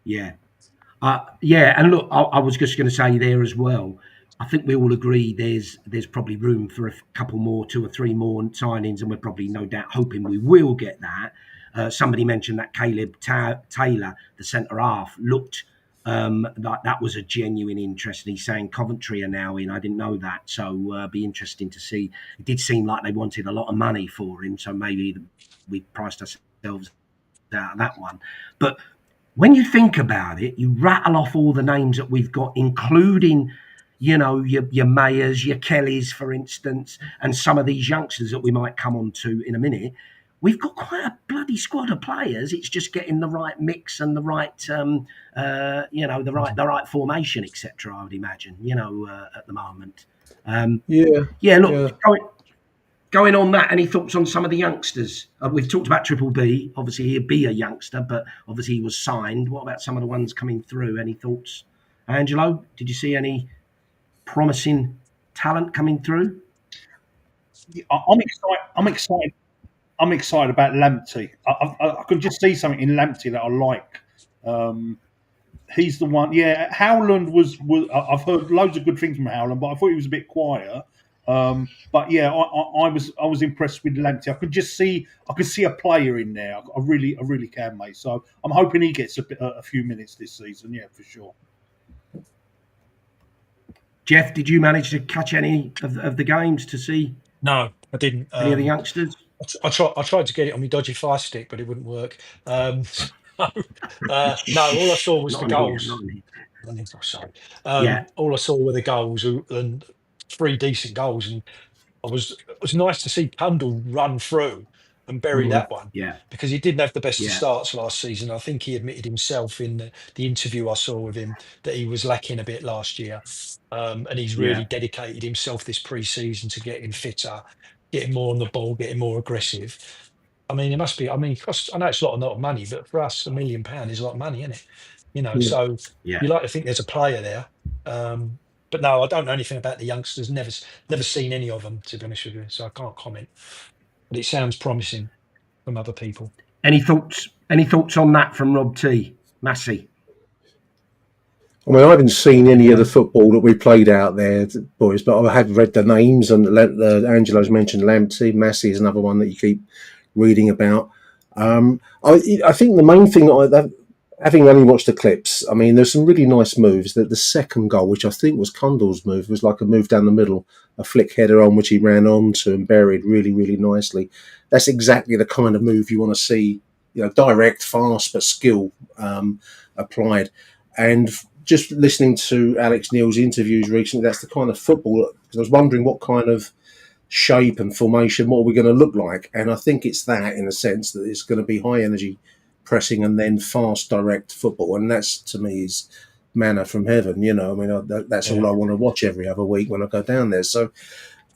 Yeah. And look, I was just going to say there as well. I think we all agree there's probably room for a couple more, 2 or 3 more signings, and we're probably no doubt hoping we will get that. Somebody mentioned that Caleb Taylor, the centre half, looked like that was a genuine interest. And he's saying Coventry are now in. I didn't know that, so be interesting to see. It did seem like they wanted a lot of money for him, so maybe we priced ourselves out of that one. But when you think about it, you rattle off all the names that we've got, including, your Mayers, your Kellys, for instance, and some of these youngsters that we might come on to in a minute. we've got quite a bloody squad of players. It's just getting the right mix and the right, the right formation, etc. I would imagine, at the moment. Going on that, any thoughts on some of the youngsters? We've talked about Triple B. Obviously, he'd be a youngster, but obviously he was signed. What about some of the ones coming through? Any thoughts? Angelo, did you see any promising talent coming through? I'm excited. I'm excited about Lamptey. I can just see something in Lamptey that I like. He's the one. Yeah, Howland was. I've heard loads of good things from Howland, but I thought he was a bit quiet. But yeah, I was impressed with Lamptey. I could see a player in there. I really can, mate. So I'm hoping he gets a few minutes this season. Yeah, for sure. Jeff, did you manage to catch any of the games to see? No, I didn't. Any of the youngsters? I tried to get it on my dodgy Fire Stick, but it wouldn't work. No, all I saw was the goals. All I saw were the goals and 3 decent goals, and it was nice to see Kundal run through and bury that one. Yeah, because he didn't have the best of starts last season. I think he admitted himself in the interview I saw with him that he was lacking a bit last year, and he's really dedicated himself this pre-season to getting fitter, getting more on the ball, getting more aggressive. I mean, it must be. I mean, I know it's a lot of money, but for us, £1 million is a lot of money, isn't it? So you like to think there's a player there. But no, I don't know anything about the youngsters. Never seen any of them, to be honest with you. So I can't comment. But it sounds promising from other people. Any thoughts? Any thoughts on that from Rob T? Massey? I mean, I haven't seen any of the football that we played out there, boys, but I have read the names, and Angelo's mentioned Lamptey. Massey is another one that you keep reading about. I think the main thing, having only watched the clips, I mean, there's some really nice moves. That the second goal, which I think was Kundal's move, was like a move down the middle, a flick header on which he ran onto and buried really, really nicely. That's exactly the kind of move you want to see, direct, fast, but skill applied. And just listening to Alex Neil's interviews recently, that's the kind of football, because I was wondering what kind of shape and formation, what are we going to look like? And I think it's that, in a sense, that it's going to be high energy pressing and then fast, direct football. And that's, to me, is manna from heaven. I mean, that's all I want to watch every other week when I go down there. So,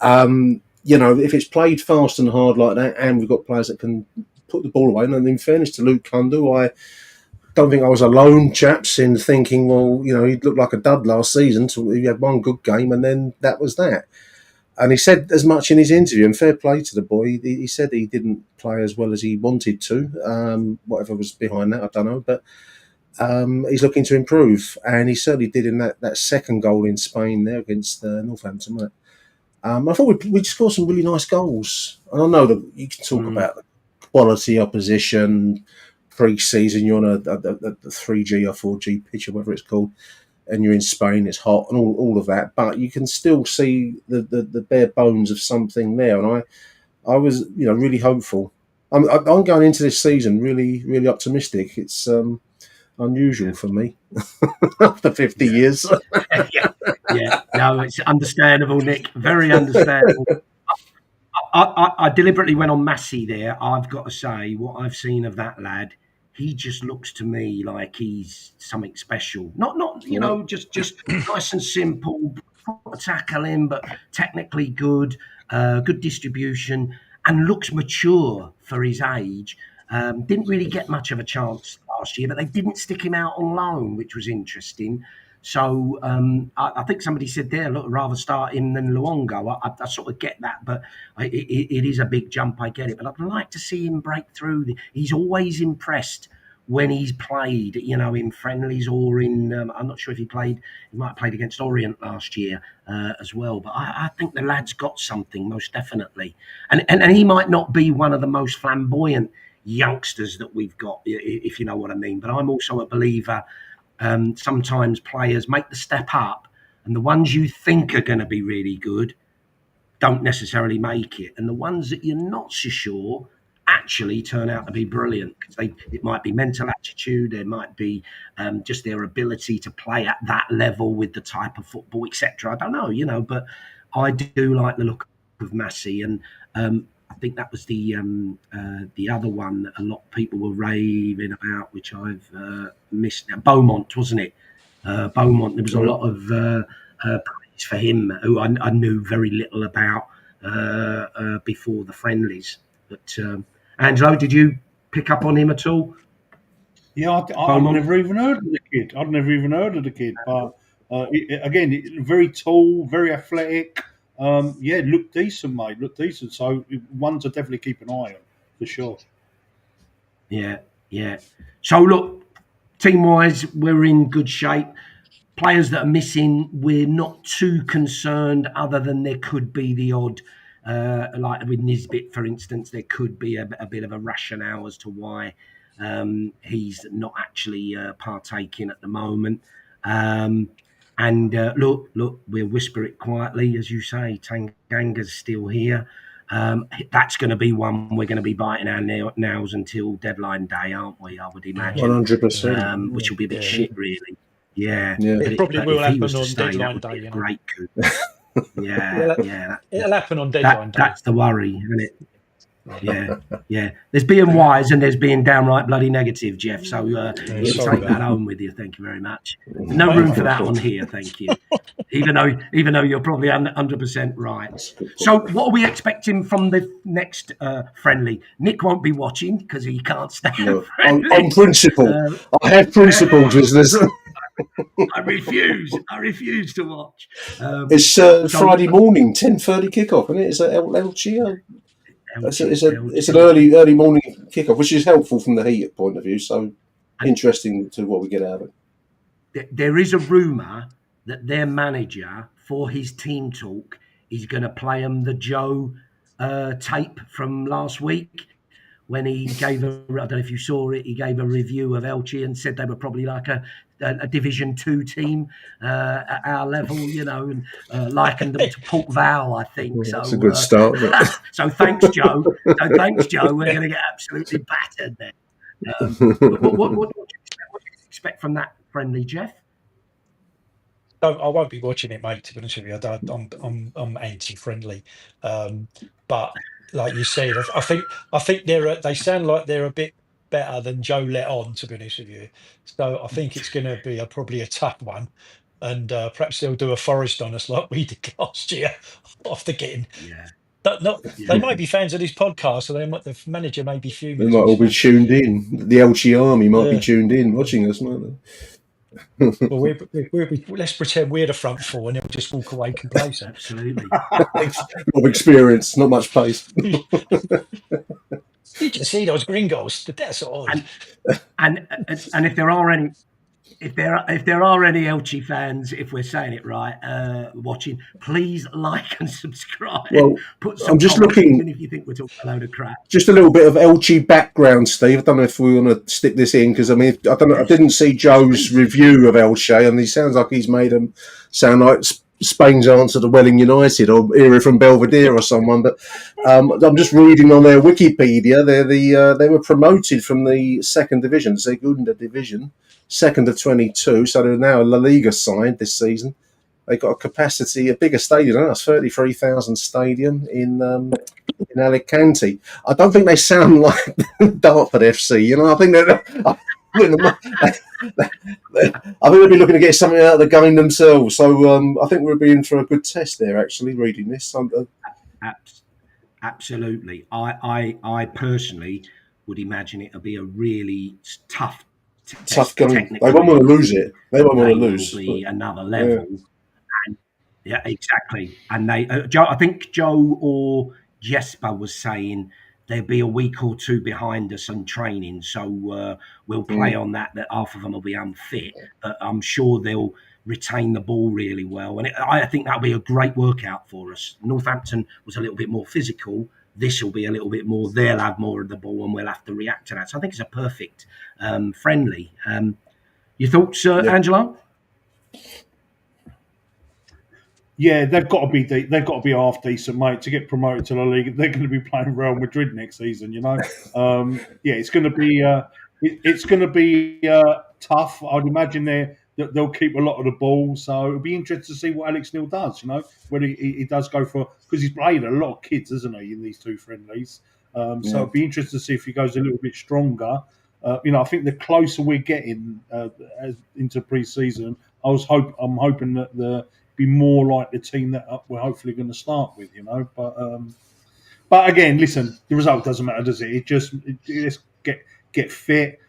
if it's played fast and hard like that, and we've got players that can put the ball away, and in fairness to Luke Kundal, I don't think I was alone, chaps, in thinking, well, he looked like a dud last season. So he had one good game, and then that was that. And he said as much in his interview, and fair play to the boy. He said he didn't play as well as he wanted to. Whatever was behind that, I don't know. But he's looking to improve, and he certainly did in that second goal in Spain there against Northampton. Right? I thought we scored some really nice goals. And I know that you can talk about the quality opposition. Pre-season, you're on a 3G or 4G pitch or whatever it's called, and you're in Spain, it's hot and all of that, but you can still see the bare bones of something there. And I was really hopeful. I'm going into this season really, really optimistic. It's unusual for me after 50 years. No, it's understandable, Nick. Very understandable. I deliberately went on Massey there. I've got to say, what I've seen of that lad, he just looks to me like he's something special. Not just nice and simple, tackling, but technically good, good distribution, and looks mature for his age. Didn't really get much of a chance last year, but they didn't stick him out on loan, which was interesting. So I think somebody said there, look, rather start him than Luongo. I sort of get that, but it is a big jump. I get it, but I'd like to see him break through. He's always impressed when he's played, in friendlies or in. I'm not sure if he played. He might have played against Orient last year as well. But I think the lad's got something, most definitely, and he might not be one of the most flamboyant youngsters that we've got, if you know what I mean. But I'm also a believer. Sometimes players make the step up, and the ones you think are going to be really good don't necessarily make it, and the ones that you're not so sure actually turn out to be brilliant, because it might be mental attitude, there might be just their ability to play at that level with the type of football, etc. I don't know, but I do like the look of Massey, and I I think that was the other one that a lot of people were raving about, which I've missed now. Beaumont, wasn't it? Beaumont. There was a lot of praise for him, who I knew very little about before the friendlies. But Angelo, did you pick up on him at all? Yeah, I'd never even heard of the kid. But again, very tall, very athletic. Looked decent, mate. Looked decent. So one to definitely keep an eye on for sure. Yeah. So look, team-wise, we're in good shape. Players that are missing, we're not too concerned, other than there could be the odd, like with Nisbet, for instance, there could be a bit of a rationale as to why he's not actually partaking at the moment. Look, we'll whisper it quietly, as you say. Tanganga's still here. That's going to be one we're going to be biting our nails until deadline day, aren't we? I would imagine. 100%. Which will be a bit shit, really. Yeah. It probably will happen on stay, deadline day. You know? Great coup. Yeah. It'll happen on deadline day. That's the worry, isn't it? Yeah. There's being wise and there's being downright bloody negative, Jeff. So you take that home with you. Thank you very much. No room for that on here. Thank you. Even though you're probably 100% right. So what are we expecting from the next friendly? Nick won't be watching because he can't stand. No, on principle, I have principle, business. I refuse to watch. It's Friday morning, 10:30 kickoff, isn't it? Is that LGO? It's an early morning kickoff, which is helpful from the heat point of view. So interesting to what we get out of it. There is a rumour that their manager for his team talk is going to play them the Joe tape from last week, when he gave I don't know if you saw it, he gave a review of Elche and said they were probably like a Division 2 team at our level, and likened them to Port Vale, I think. That's a good start. So thanks, Joe. We're going to get absolutely battered there. What do you expect from that friendly, Jeff? I won't be watching it, mate. To be honest with you, I'm anti-friendly, but like you said, I think they sound like they're a bit better than Joe let on. To be honest with you, so I think it's going to be probably a tough one, and perhaps they'll do a Forest on us like we did last year after getting. Yeah. They might be fans of this podcast, so the manager may be fuming. They might all be tuned in. The Elche army might be tuned in, watching us, might they? Well, let's pretend we're the front four and they'll just walk away complacent. Absolutely. Of experience, not much pace. You can see those gringos. That's odd. And if there are any Elche fans, if we're saying it right, watching, please like and subscribe. Well, I'm just looking. Even if you think we're talking a load of crap. Just a little bit of Elche background, Steve. I don't know if we want to stick this in, because I don't know. I didn't see Joe's review of Elche, and he sounds like he's made them sound like Spain's answer to Welling United or Era from Belvedere or someone. But I'm just reading on their Wikipedia. They were promoted from the second division, Segunda Division. Second of 22, so they're now a La Liga side this season. They got a bigger stadium than us, 33,000 stadium in Alicante. I don't think they sound like Dartford FC. I think they'll be looking to get something out of the game themselves. So I think we'll be in for a good test there. Actually, reading this, absolutely. I personally would imagine it'll be a really tough game. They won't want to lose it. They won't want to lose. Be another level. Yeah, exactly. And I think Joe or Jesper was saying they'll be a week or two behind us on training, so we'll play on that half of them will be unfit. But I'm sure they'll retain the ball really well, and I think that'll be a great workout for us. Northampton was a little bit more physical. This will be a little bit more. They'll have more of the ball, and we'll have to react to that. So I think it's a perfect friendly. Your thoughts, Angelo? Yeah, they've got to be half decent, mate, to get promoted to the league. They're going to be playing Real Madrid next season, it's going to be tough. I'd imagine they'll keep a lot of the ball. So it'll be interesting to see what Alex Neil does. Whether he does go for, because he's played a lot of kids, hasn't he, in these two friendlies. So it'll be interesting to see if he goes a little bit stronger. I think the closer we're getting into pre-season, I'm hoping that the be more like the team that we're hopefully going to start with. But again, listen, the result doesn't matter, does it? It just get fit.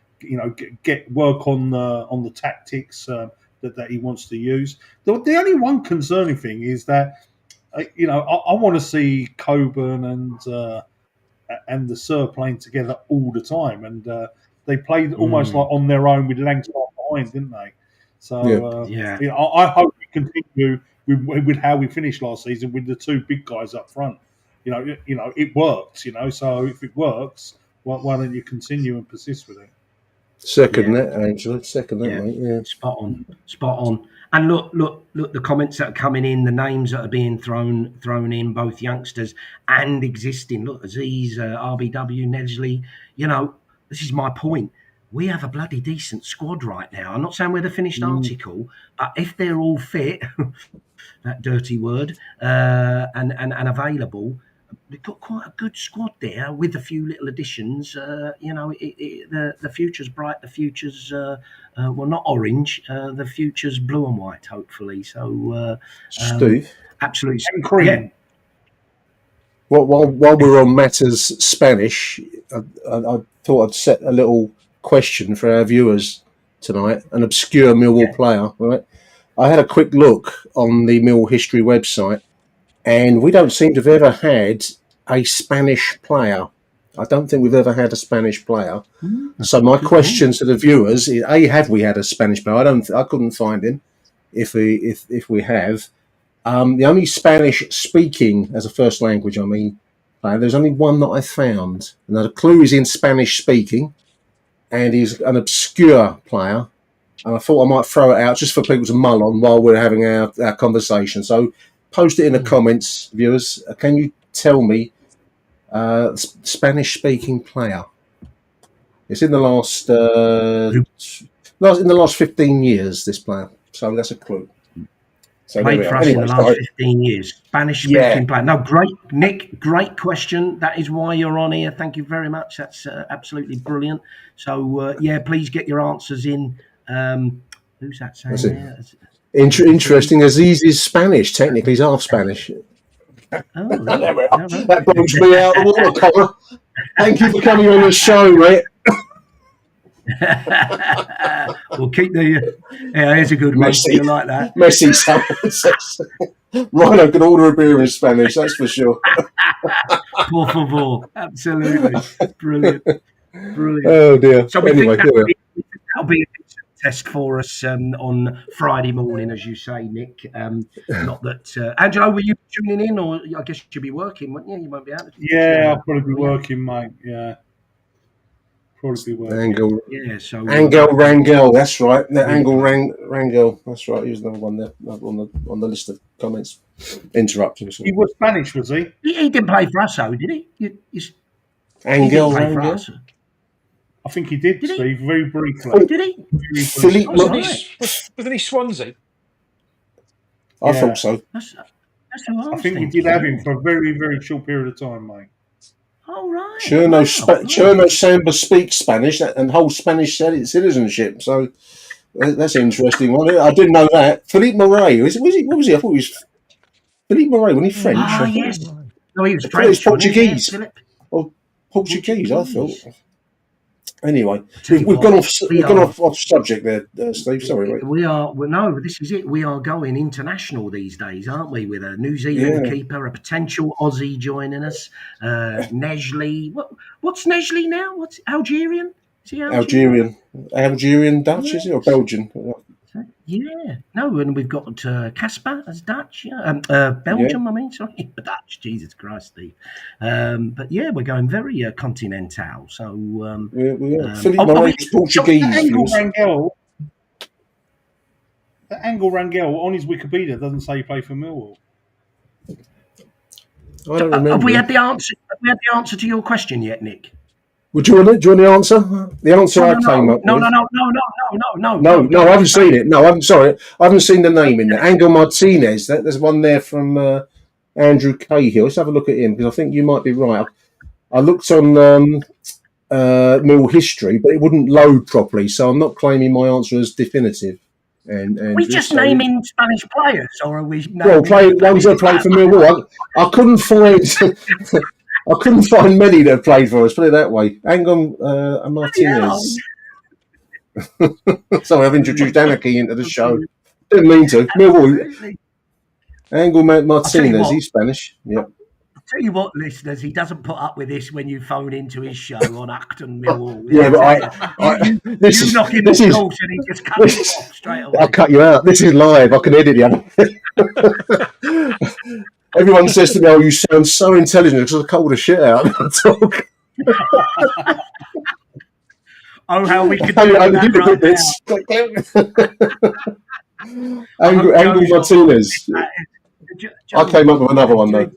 Get work on the tactics that he wants to use. The only one concerning thing is that I want to see Coburn and the Sir playing together all the time, and they played almost like on their own with Langsdorff behind, didn't they? So I hope we continue with how we finished last season with the two big guys up front. It worked. So if it works, why don't you continue and persist with it? Second that, Angelo. Second that, mate. Yeah. Spot on. And look, the comments that are coming in, the names that are being thrown in, both youngsters and existing. Look, Aziz, RBW, Nedsley. This is my point. We have a bloody decent squad right now. I'm not saying we're the finished article, but if they're all fit, that dirty word, and available, we've got quite a good squad there with a few little additions. The future's bright. The future's not orange. The future's blue and white, hopefully. So, Steve, absolutely. Yeah. Well, while we're on matters Spanish, I thought I'd set a little question for our viewers tonight. An obscure Millwall player, right? I had a quick look on the Mill History website, and we don't seem to have ever had a Spanish player. I don't think we've ever had a Spanish player. So my question to the viewers is: A, have we had a Spanish player? I couldn't find him. If we have, the only Spanish speaking as a first language, player, there's only one that I found. Now the clue is in Spanish speaking, and he's an obscure player. And I thought I might throw it out just for people to mull on while we're having our conversation. So post it in the comments, viewers. Can you tell me Spanish-speaking player? It's in the last 15 years. This player, so that's a clue. So played for us in the last 15 years. Spanish-speaking player. No, great, Nick. Great question. That is why you're on here. Thank you very much. That's absolutely brilliant. So please get your answers in. Who's that saying there? Interesting. Aziz is Spanish. Technically, he's half Spanish. Oh, that blows me out of the water, Connor. Thank you for coming on the show, mate. We'll keep the. Here's a good one. You like that? Messi. Rhino can order a beer in Spanish. That's for sure. Por favor. Absolutely. Brilliant. Oh dear. So we think that'll be a test for us on Friday morning, as you say, Nick. Not that Angelo, were you tuning in, or I guess you'll be working, wouldn't you? You won't be able to. Yeah, I'll probably be working, mate. Yeah, probably be working. Angel Rangel, that's right. Rangel, that's right. He was another one there on the list of comments. Interrupting. He was Spanish, was he? He didn't play for us, though, did he? Rangel. I think he did, Steve, very briefly. Oh, did he? Wasn't he Swansea? I thought so. That's what I think we did have him for a very, very short period of time, mate. Oh, right. Cherno Samba speaks Spanish and holds Spanish citizenship, so that's an interesting one. I didn't know that. Philippe Moret, what was he? I thought he was Philippe Moret. Wasn't he French? Ah, yes. No, he was French. Portuguese. Or Portuguese, I thought. Anyway, we've gone off subject there, Steve. Sorry, mate. This is it. We are going international these days, aren't we? With a New Zealand keeper, a potential Aussie joining us. Nejli. What's Nejli now? What's Algerian? Is he Algerian? Algerian Dutch, is he, or Belgian? Yeah. No, and we've got Casper as Dutch. Belgium, I mean, sorry. Dutch, Jesus Christ, Steve. But yeah, we're going very continental. So, Philippe Moret's Portuguese. That Angel Rangel on his Wikipedia doesn't say he played for Millwall. I don't remember. Have we had the answer to your question yet, Nick? Would you want the answer? The answer I came up with. No. No, I haven't seen it. No, I'm sorry. I haven't seen the name in there. Angel Martinez. There's one there from Andrew Cahill. Let's have a look at him, because I think you might be right. I looked on Mill history, but it wouldn't load properly, so I'm not claiming my answer as definitive. And we just naming Spanish players, or are we? Well, ones that played for Millwall. I couldn't find. I couldn't find many that have played for us. Put it that way. Angel Martinez. Sorry, I've introduced anarchy into the show. Didn't mean to. Millwall. Angel Martinez. He's Spanish. Yep. Tell you what, listeners, he doesn't put up with this when you phone into his show on Acton Millwall. Yeah, but you knock him off course and he just cuts you off straight away. I'll cut you out. This is live. I can edit you. Everyone says to me, "Oh, you sound so intelligent," because I cut all the shit out and talk. Oh, how we could do that Angel Martinez. I came up with another one, though.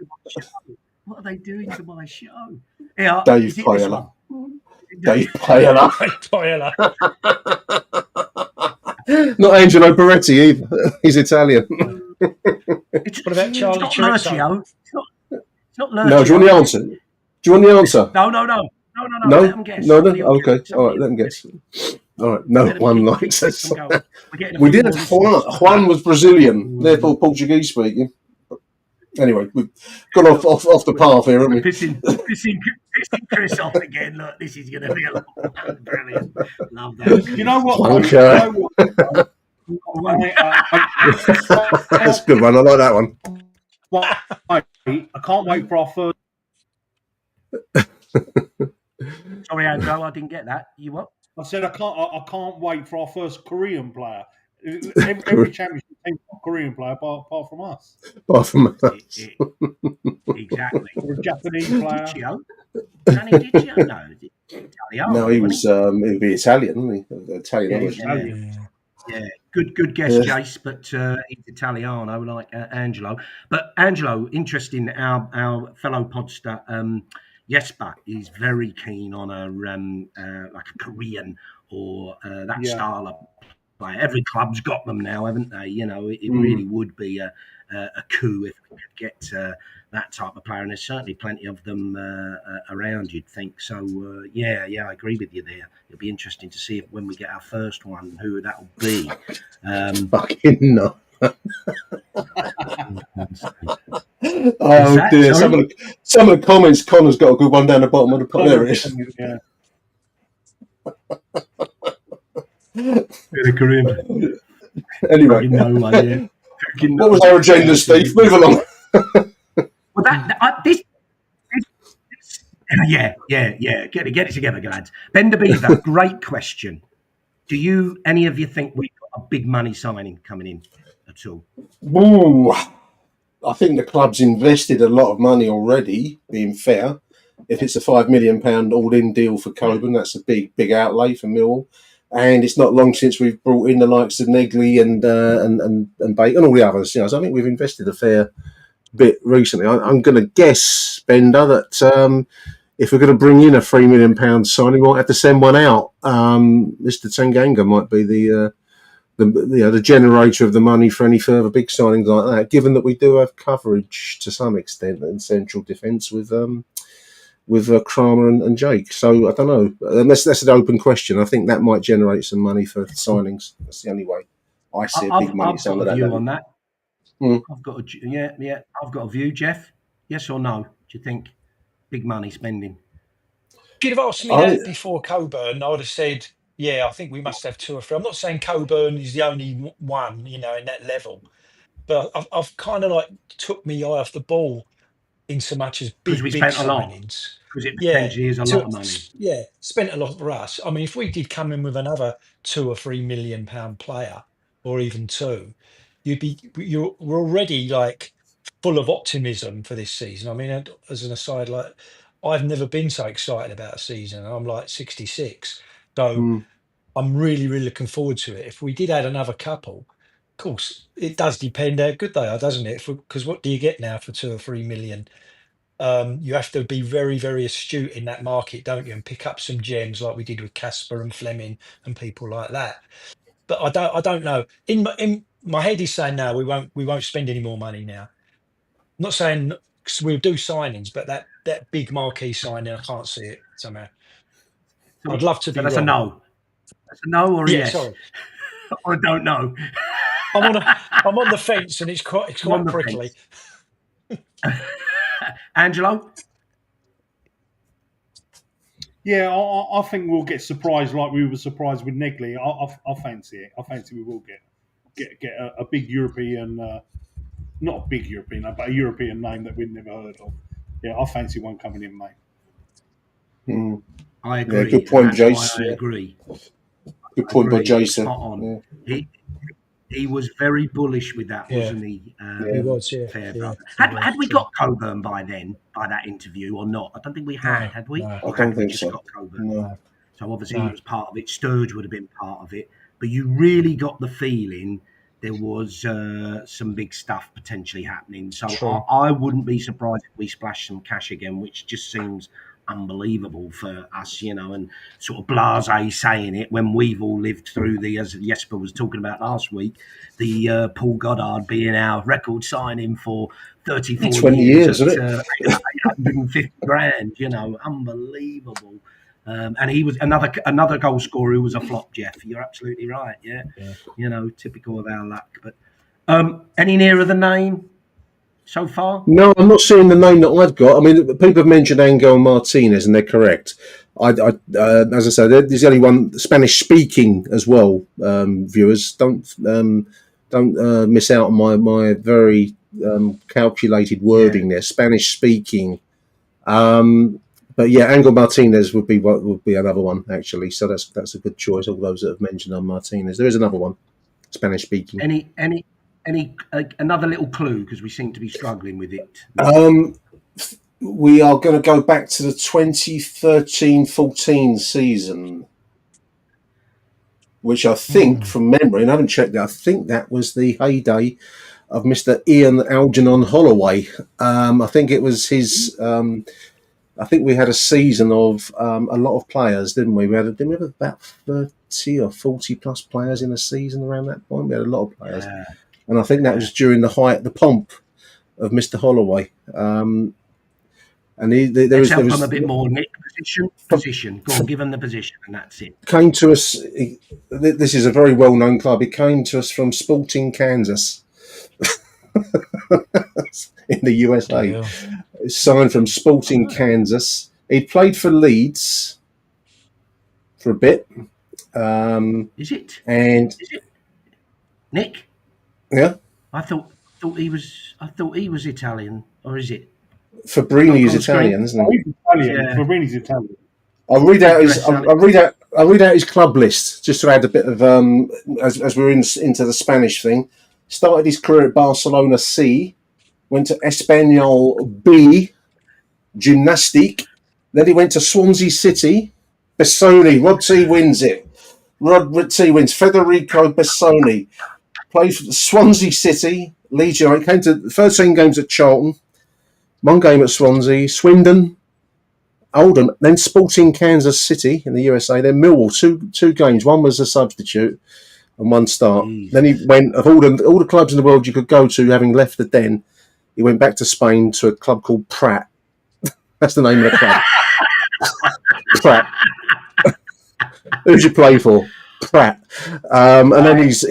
What are they doing to my show? Yeah, Dave Paella. Dave Paella. Not Angelo Peretti either. He's Italian. What about Charlie Chirico? It's not Lurcio. No, do you want the answer? Do you want the answer? No. No? Let them guess. No. Okay. All right, let them guess. All right. No one likes us. We did have Juan. Juan was Brazilian, therefore Portuguese speaking. Anyway, we've gone off the path here, haven't we? Pissing Chris off again. Look, this is going to be a lot brilliant. Love that. You know what? That's a good one. I like that one. I can't wait for our first. Sorry, Angelo, I didn't get that. You what? I said I can't wait for our first Korean player. Every championship team got a Korean player apart from us. Apart from us. Exactly. Or a Japanese player. Diccio? No, Italiano. No, he was. He'd be Italian, wouldn't he? Italian. Yeah. Good guess, Jace, but he's Italiano, like Angelo. But Angelo, interesting. Our fellow podster, Jesper, is very keen on a like a Korean or that style of player. Every club's got them now, haven't they? You know, it really would be a coup if we could get that type of player, and there's certainly plenty of them around, you'd think. So, I agree with you there. It'll be interesting to see if when we get our first one, who that'll be. Fucking no. Oh dear! Some of the comments. Connor's got a good one down the bottom of the pot. There it is. Korean. Anyway, what was our agenda, Steve? Move along. Well, Get it together, lads. Ben the Beaver, great question. Do any of you think we've got a big money signing coming in at all? Ooh, I think the club's invested a lot of money already, being fair. If it's a £5 million all-in deal for Coburn, that's a big outlay for Millwall. And it's not long since we've brought in the likes of Negley and Bacon and all the others. You know, so I think we've invested a fair bit recently. I'm going to guess, Bender, that if we're going to bring in a £3 million signing, we might have to send one out. Mr. Tanganga might be the generator of the money for any further big signings like that. Given that we do have coverage to some extent in central defence with Kramer and Jake. So I don't know. That's an open question. I think that might generate some money for signings. That's the only way I see a big money signing. I've got a view on that. I've got a view, Jeff. Yes or no? Do you think big money spending? If you'd have asked me that before Coburn, I would have said, yeah, I think we must have 2 or 3. I'm not saying Coburn is the only one, in that level, but I've kind of like took me eye off the ball in so much as big signings. Because it potentially is a lot of money. Yeah, spent a lot for us. I mean, if we did come in with another £2 or £3 million player, or even 2, we're already like full of optimism for this season. I mean, as an aside, like I've never been so excited about a season. I'm like 66, so I'm really, really looking forward to it. If we did add another couple, of course, it does depend how good they are, doesn't it? Because what do you get now for 2 or 3 million? You have to be very, very astute in that market, don't you, and pick up some gems like we did with Casper and Fleming and people like that. But I don't know. In my head is saying no, we won't spend any more money now. I'm not saying 'cause we'll do signings, but that big marquee signing, I can't see it somehow. I'd love to be that's wrong. a no. That's a no or a yes? Sorry. Or I don't know. I'm on the fence, and it's quite prickly. Angelo? Yeah, I think we'll get surprised like we were surprised with Negley. I fancy it. I fancy we will get a big European, not a big European, but a European name that we've never heard of. Yeah, I fancy one coming in, mate. Mm. I agree. Yeah, good point, Jace. I agree. Good point by Jason. Spot on. Yeah. He was very bullish with that, wasn't he? He was, yeah. Had we got Coburn by then, by that interview, or not? I don't think we had we? I don't think so. Got Coburn? No. So obviously he was part of it. Sturge would have been part of it. But you really got the feeling there was some big stuff potentially happening. So I wouldn't be surprised if we splash some cash again, which just seems unbelievable for us, and sort of blasé saying it when we've all lived through as Jesper was talking about last week, the Paul Goddard being our record signing for 34 20 years, isn't it? 850 grand, unbelievable. And he was another goal scorer who was a flop, Jeff. You're absolutely right, yeah. Typical of our luck. But any nearer the name so far? No, I'm not seeing the name that I've got. I mean, people have mentioned Angelo Martinez, and they're correct. As I said, there's only one Spanish-speaking as well. Viewers, don't miss out on my very calculated wording there. Spanish-speaking. But yeah, Angelo Martinez would be another one actually. So that's a good choice. All those that have mentioned on Martinez, there is another one, Spanish-speaking. Any another little clue, because we seem to be struggling with it? We are going to go back to the 2013-14 season, which I think, from memory, and I haven't checked that, I think that was the heyday of Mr. Ian Algernon Holloway. I think it was his. I think we had a season of a lot of players, didn't we? Didn't we have about 30 or 40 plus players in a season around that point? We had a lot of players. Yeah. And I think that was during the pomp of Mr. Holloway. And there was a bit more, Nick. Position. Go on, give him the position, and that's it. Came to us. This is a very well-known club. He came to us from Sporting Kansas in the USA. Yeah. Signed from Sporting Kansas. He played for Leeds for a bit. Is it? And is it Nick? Yeah. I thought he was Italian, or is it? Fabrini's Italian, isn't he? He's Italian. Yeah. Fabrini's Italian. I'll read out his club list just to add a bit of as we're into the Spanish thing. Started his career at Barcelona C, went to Espanyol B, Gymnastic. Then he went to Swansea City. Bessoni, Rod T wins it. Rod T wins. Federico Bessoni played for Swansea City, Leeds United. Came to 13 games at Charlton, one game at Swansea, Swindon, Oldham, then Sporting Kansas City in the USA, then Millwall, two games. One was a substitute and one start. Then he went, of all the clubs in the world you could go to, having left the Den, he went back to Spain to a club called Prat. That's the name of the club. Prat. Who'd you play for? Prat. And then he's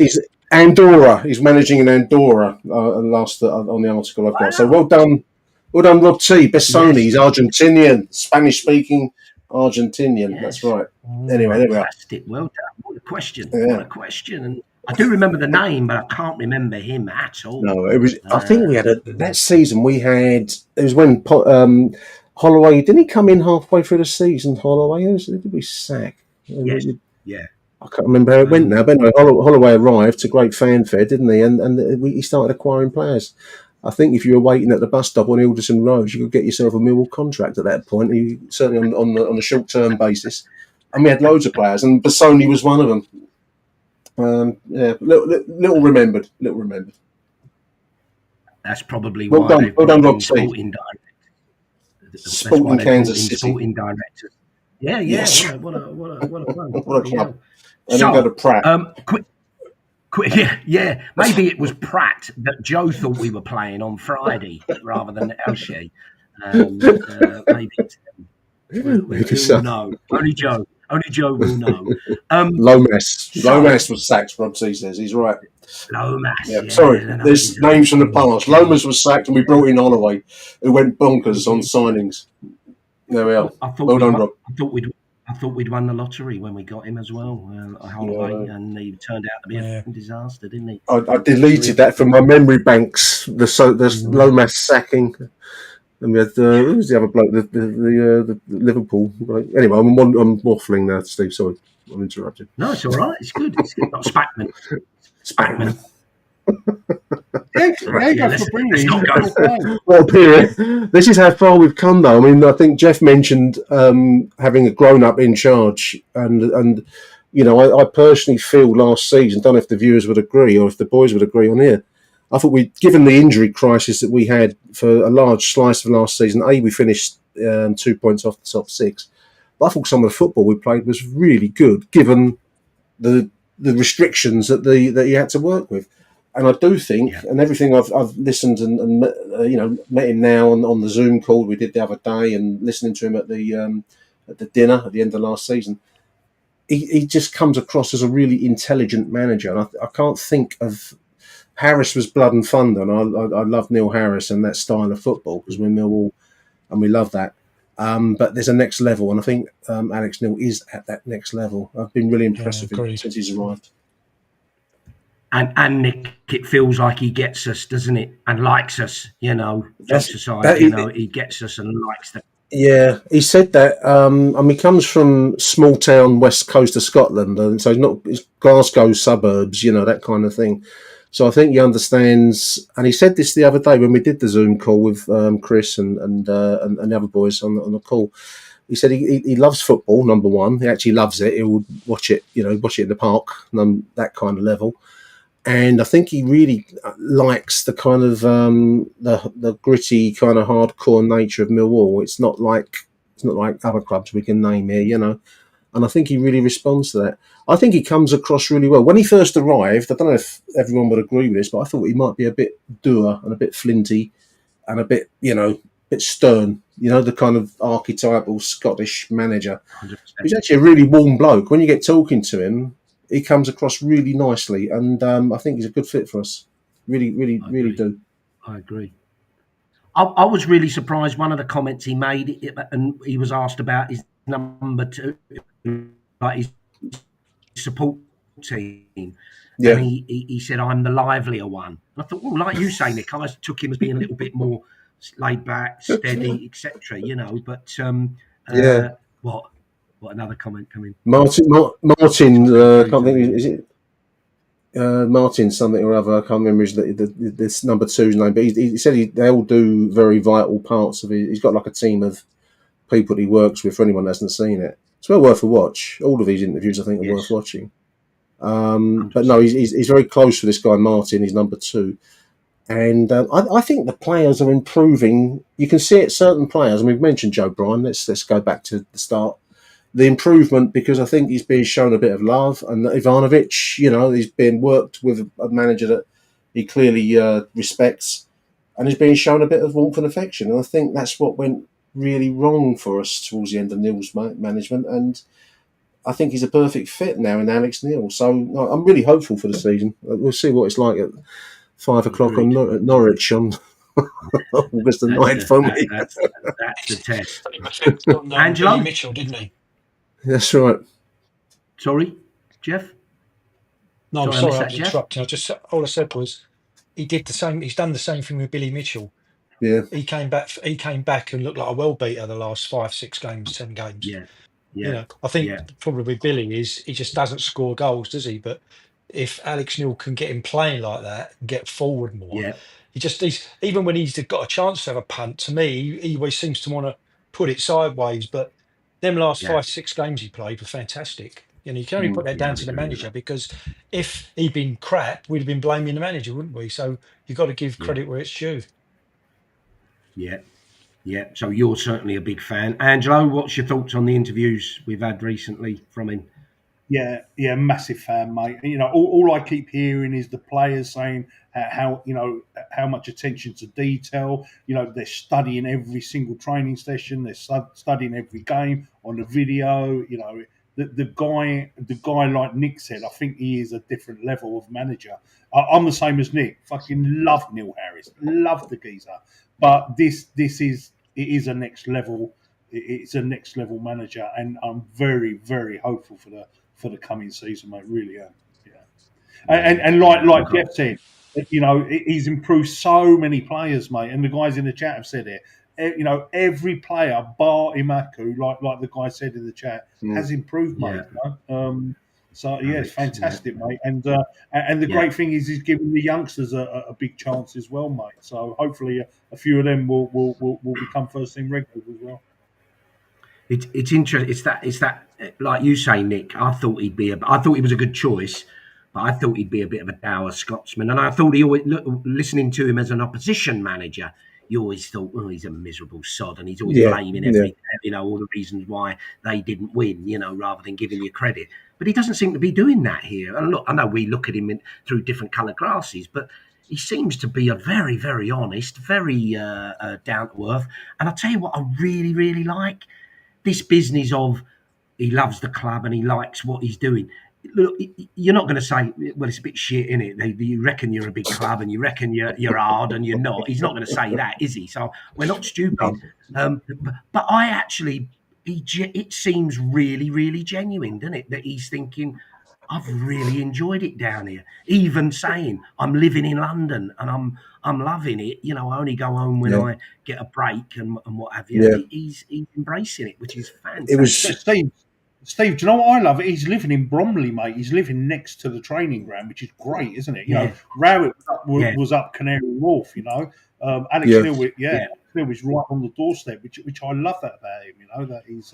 Andorra. He's managing in Andorra. Last on the article I've got. So well done, Rob T. Bessoni. He's Argentinian, Spanish-speaking Argentinian. Yes. That's right. Anyway, there we are. Well done. What a question! Yeah. What a question! And I do remember the name, but I can't remember him at all. No, it was. I think we had that season. We had. It was when Holloway didn't he come in halfway through the season? Holloway, did we sack? Yes. Yeah. I can't remember how it went now, but anyway, Holloway arrived to great fanfare, didn't he? And he started acquiring players. I think if you were waiting at the bus stop on Ilderson Road, you could get yourself a Millwall contract at that point. Certainly on a short-term basis. And we had loads of players, and Bessoni was one of them. Little remembered. That's probably well why done, Rob T. That's why Sporting they brought in Kansas City. sporting directors. Yeah. Yes. What a fun. What a club. So, And then go to Pratt. yeah. Maybe it was Pratt that Joe thought we were playing on Friday rather than Elshie. Maybe it's who will know? Only Joe will know. Lomas was sacked, Rob C says. He's right. Lomas. Yeah. Sorry, there's names from the past. Lomas was sacked and we brought in Holloway, who went bonkers on signings. There we are. Well done, Rob. I thought we'd won the lottery when we got him as well, Holloway, and he turned out to be a disaster, didn't he? I deleted that from my memory banks. The Lomas sacking. And we had who was the other bloke? The Liverpool. Anyway, I'm waffling now, Steve. Sorry, I'm interrupted. No, it's all right. It's good. It's good. Not Spackman. What a period. This is how far we've come, though. I mean, I think Jeff mentioned having a grown-up in charge, and you know, I personally feel last season, don't know if the viewers would agree or if the boys would agree on here, I thought given the injury crisis that we had for a large slice of last season, we finished 2 points off the top six. But I thought some of the football we played was really good, given the restrictions that you had to work with. And I do think, and everything I've listened and met him now on the Zoom call we did the other day, and listening to him at the dinner at the end of last season, he just comes across as a really intelligent manager. And I can't think of. Harris was blood and thunder, and I love Neil Harris and that style of football because we're Millwall and we love that. But there's a next level, and I think Alex Neil is at that next level. I've been really impressed with him since he's arrived. And Nick, it feels like he gets us, doesn't it? And likes us, he gets us and likes them. Yeah, he said that. He comes from small town west coast of Scotland, and so it's Glasgow suburbs, that kind of thing. So I think he understands, and he said this the other day when we did the Zoom call with Chris and the other boys on the call. He said he loves football. Number one, he actually loves it. He would watch it, watch it in the park, that kind of level. And I think he really likes the kind of the gritty kind of hardcore nature of Millwall. It's not like other clubs we can name here, And I think he really responds to that. I think he comes across really well. When he first arrived, I don't know if everyone would agree with this, but I thought he might be a bit dour and a bit flinty and a bit, bit stern. The kind of archetypal Scottish manager. 100%. He's actually a really warm bloke. When you get talking to him, he comes across really nicely, and I think he's a good fit for us. Really, really, really do. I agree. I was really surprised. One of the comments he made, and he was asked about his number two, like his support team. Yeah. And he said, "I'm the livelier one." And I thought, well, like you say, Nick, I took him as being a little bit more laid back, steady, etc. But what another comment coming? Martin, can't think. Is it Martin something or other? I can't remember this number two's name, but he said they all do very vital parts of it. He's got like a team of people that he works with. For anyone who hasn't seen it, it's well worth a watch. All of these interviews, I think, are worth watching. But no, he's very close to this guy Martin. He's number two, and I think the players are improving. You can see it. Certain players, and we've mentioned Joe Bryan. Let's go back to the start. The improvement, because I think he's being shown a bit of love, and Ivanovic, he's being worked with a manager that he clearly respects, and he's being shown a bit of warmth and affection. And I think that's what went really wrong for us towards the end of Neil's management, and I think he's a perfect fit now in Alex Neil. So I'm really hopeful for the season. We'll see what it's like at 5 o'clock on Norwich on August the 9th for me. That's the test. Angelo Billy Mitchell, didn't he? That's right. Sorry, Jeff? No, I'm sorry I was interrupting. All I said was he did the same. He's done the same thing with Billy Mitchell. Yeah. He came back and looked like a well beater the last 5, 6 games, 10 games. Yeah. I think the problem with Billy is he just doesn't score goals, does he? But if Alex Neil can get him playing like that and get forward more, he's even when he's got a chance to have a punt, to me, he always seems to want to put it sideways. But them last 5, 6 games he played were fantastic. You can only put that down to the manager, because if he'd been crap, we'd have been blaming the manager, wouldn't we? So you've got to give credit where it's due. Yeah. Yeah, so you're certainly a big fan. Angelo, what's your thoughts on the interviews we've had recently from him? Yeah, massive fan, mate. You know, all I keep hearing is the players saying how how much attention to detail. You know, they're studying every single training session. They're studying every game on the video. You know, the guy like Nick said, I think he is a different level of manager. I'm the same as Nick. Fucking love Neil Harris, love the geezer. But this is a next level. It's a next level manager, and I'm very very hopeful for the coming season, mate. Really am. Yeah. And like Jeff said, you know, he's improved so many players, mate. And the guys in the chat have said it. You know, every player bar Imaku, like the guy said in the chat, has improved, mate. You know? So yeah, it's fantastic, mate. And the great thing is he's giving the youngsters a big chance as well, mate. So hopefully a few of them will become first team regulars as well. It's interesting. It's that like you say, Nick. I thought he was a good choice, but I thought he'd be a bit of a dour Scotsman. And I thought he always listening to him as an opposition manager, you always thought, oh, he's a miserable sod, and he's always blaming everything, all the reasons why they didn't win, rather than giving you credit. But he doesn't seem to be doing that here. And look, I know we look at him through different coloured glasses, but he seems to be a very, very honest, very down to earth. And I'll tell you what I really, really like. This business of he loves the club and he likes what he's doing. Look, you're not going to say, well, it's a bit shit, isn't it? You reckon you're a big club and you reckon you're hard and you're not. He's not going to say that, is he? So we're not stupid. But I actually, it seems really, really genuine, doesn't it? That he's thinking, I've really enjoyed it down here. Even saying I'm living in London and I'm loving it. I only go home when I get a break and what have you. Yeah. He's embracing it, which is fantastic. It was Steve, do you know what I love? He's living in Bromley, mate. He's living next to the training ground, which is great, isn't it? You know, Rowett was up Canary Wharf. Alex Neil, Neil was right on the doorstep, which I love that about him. That he's.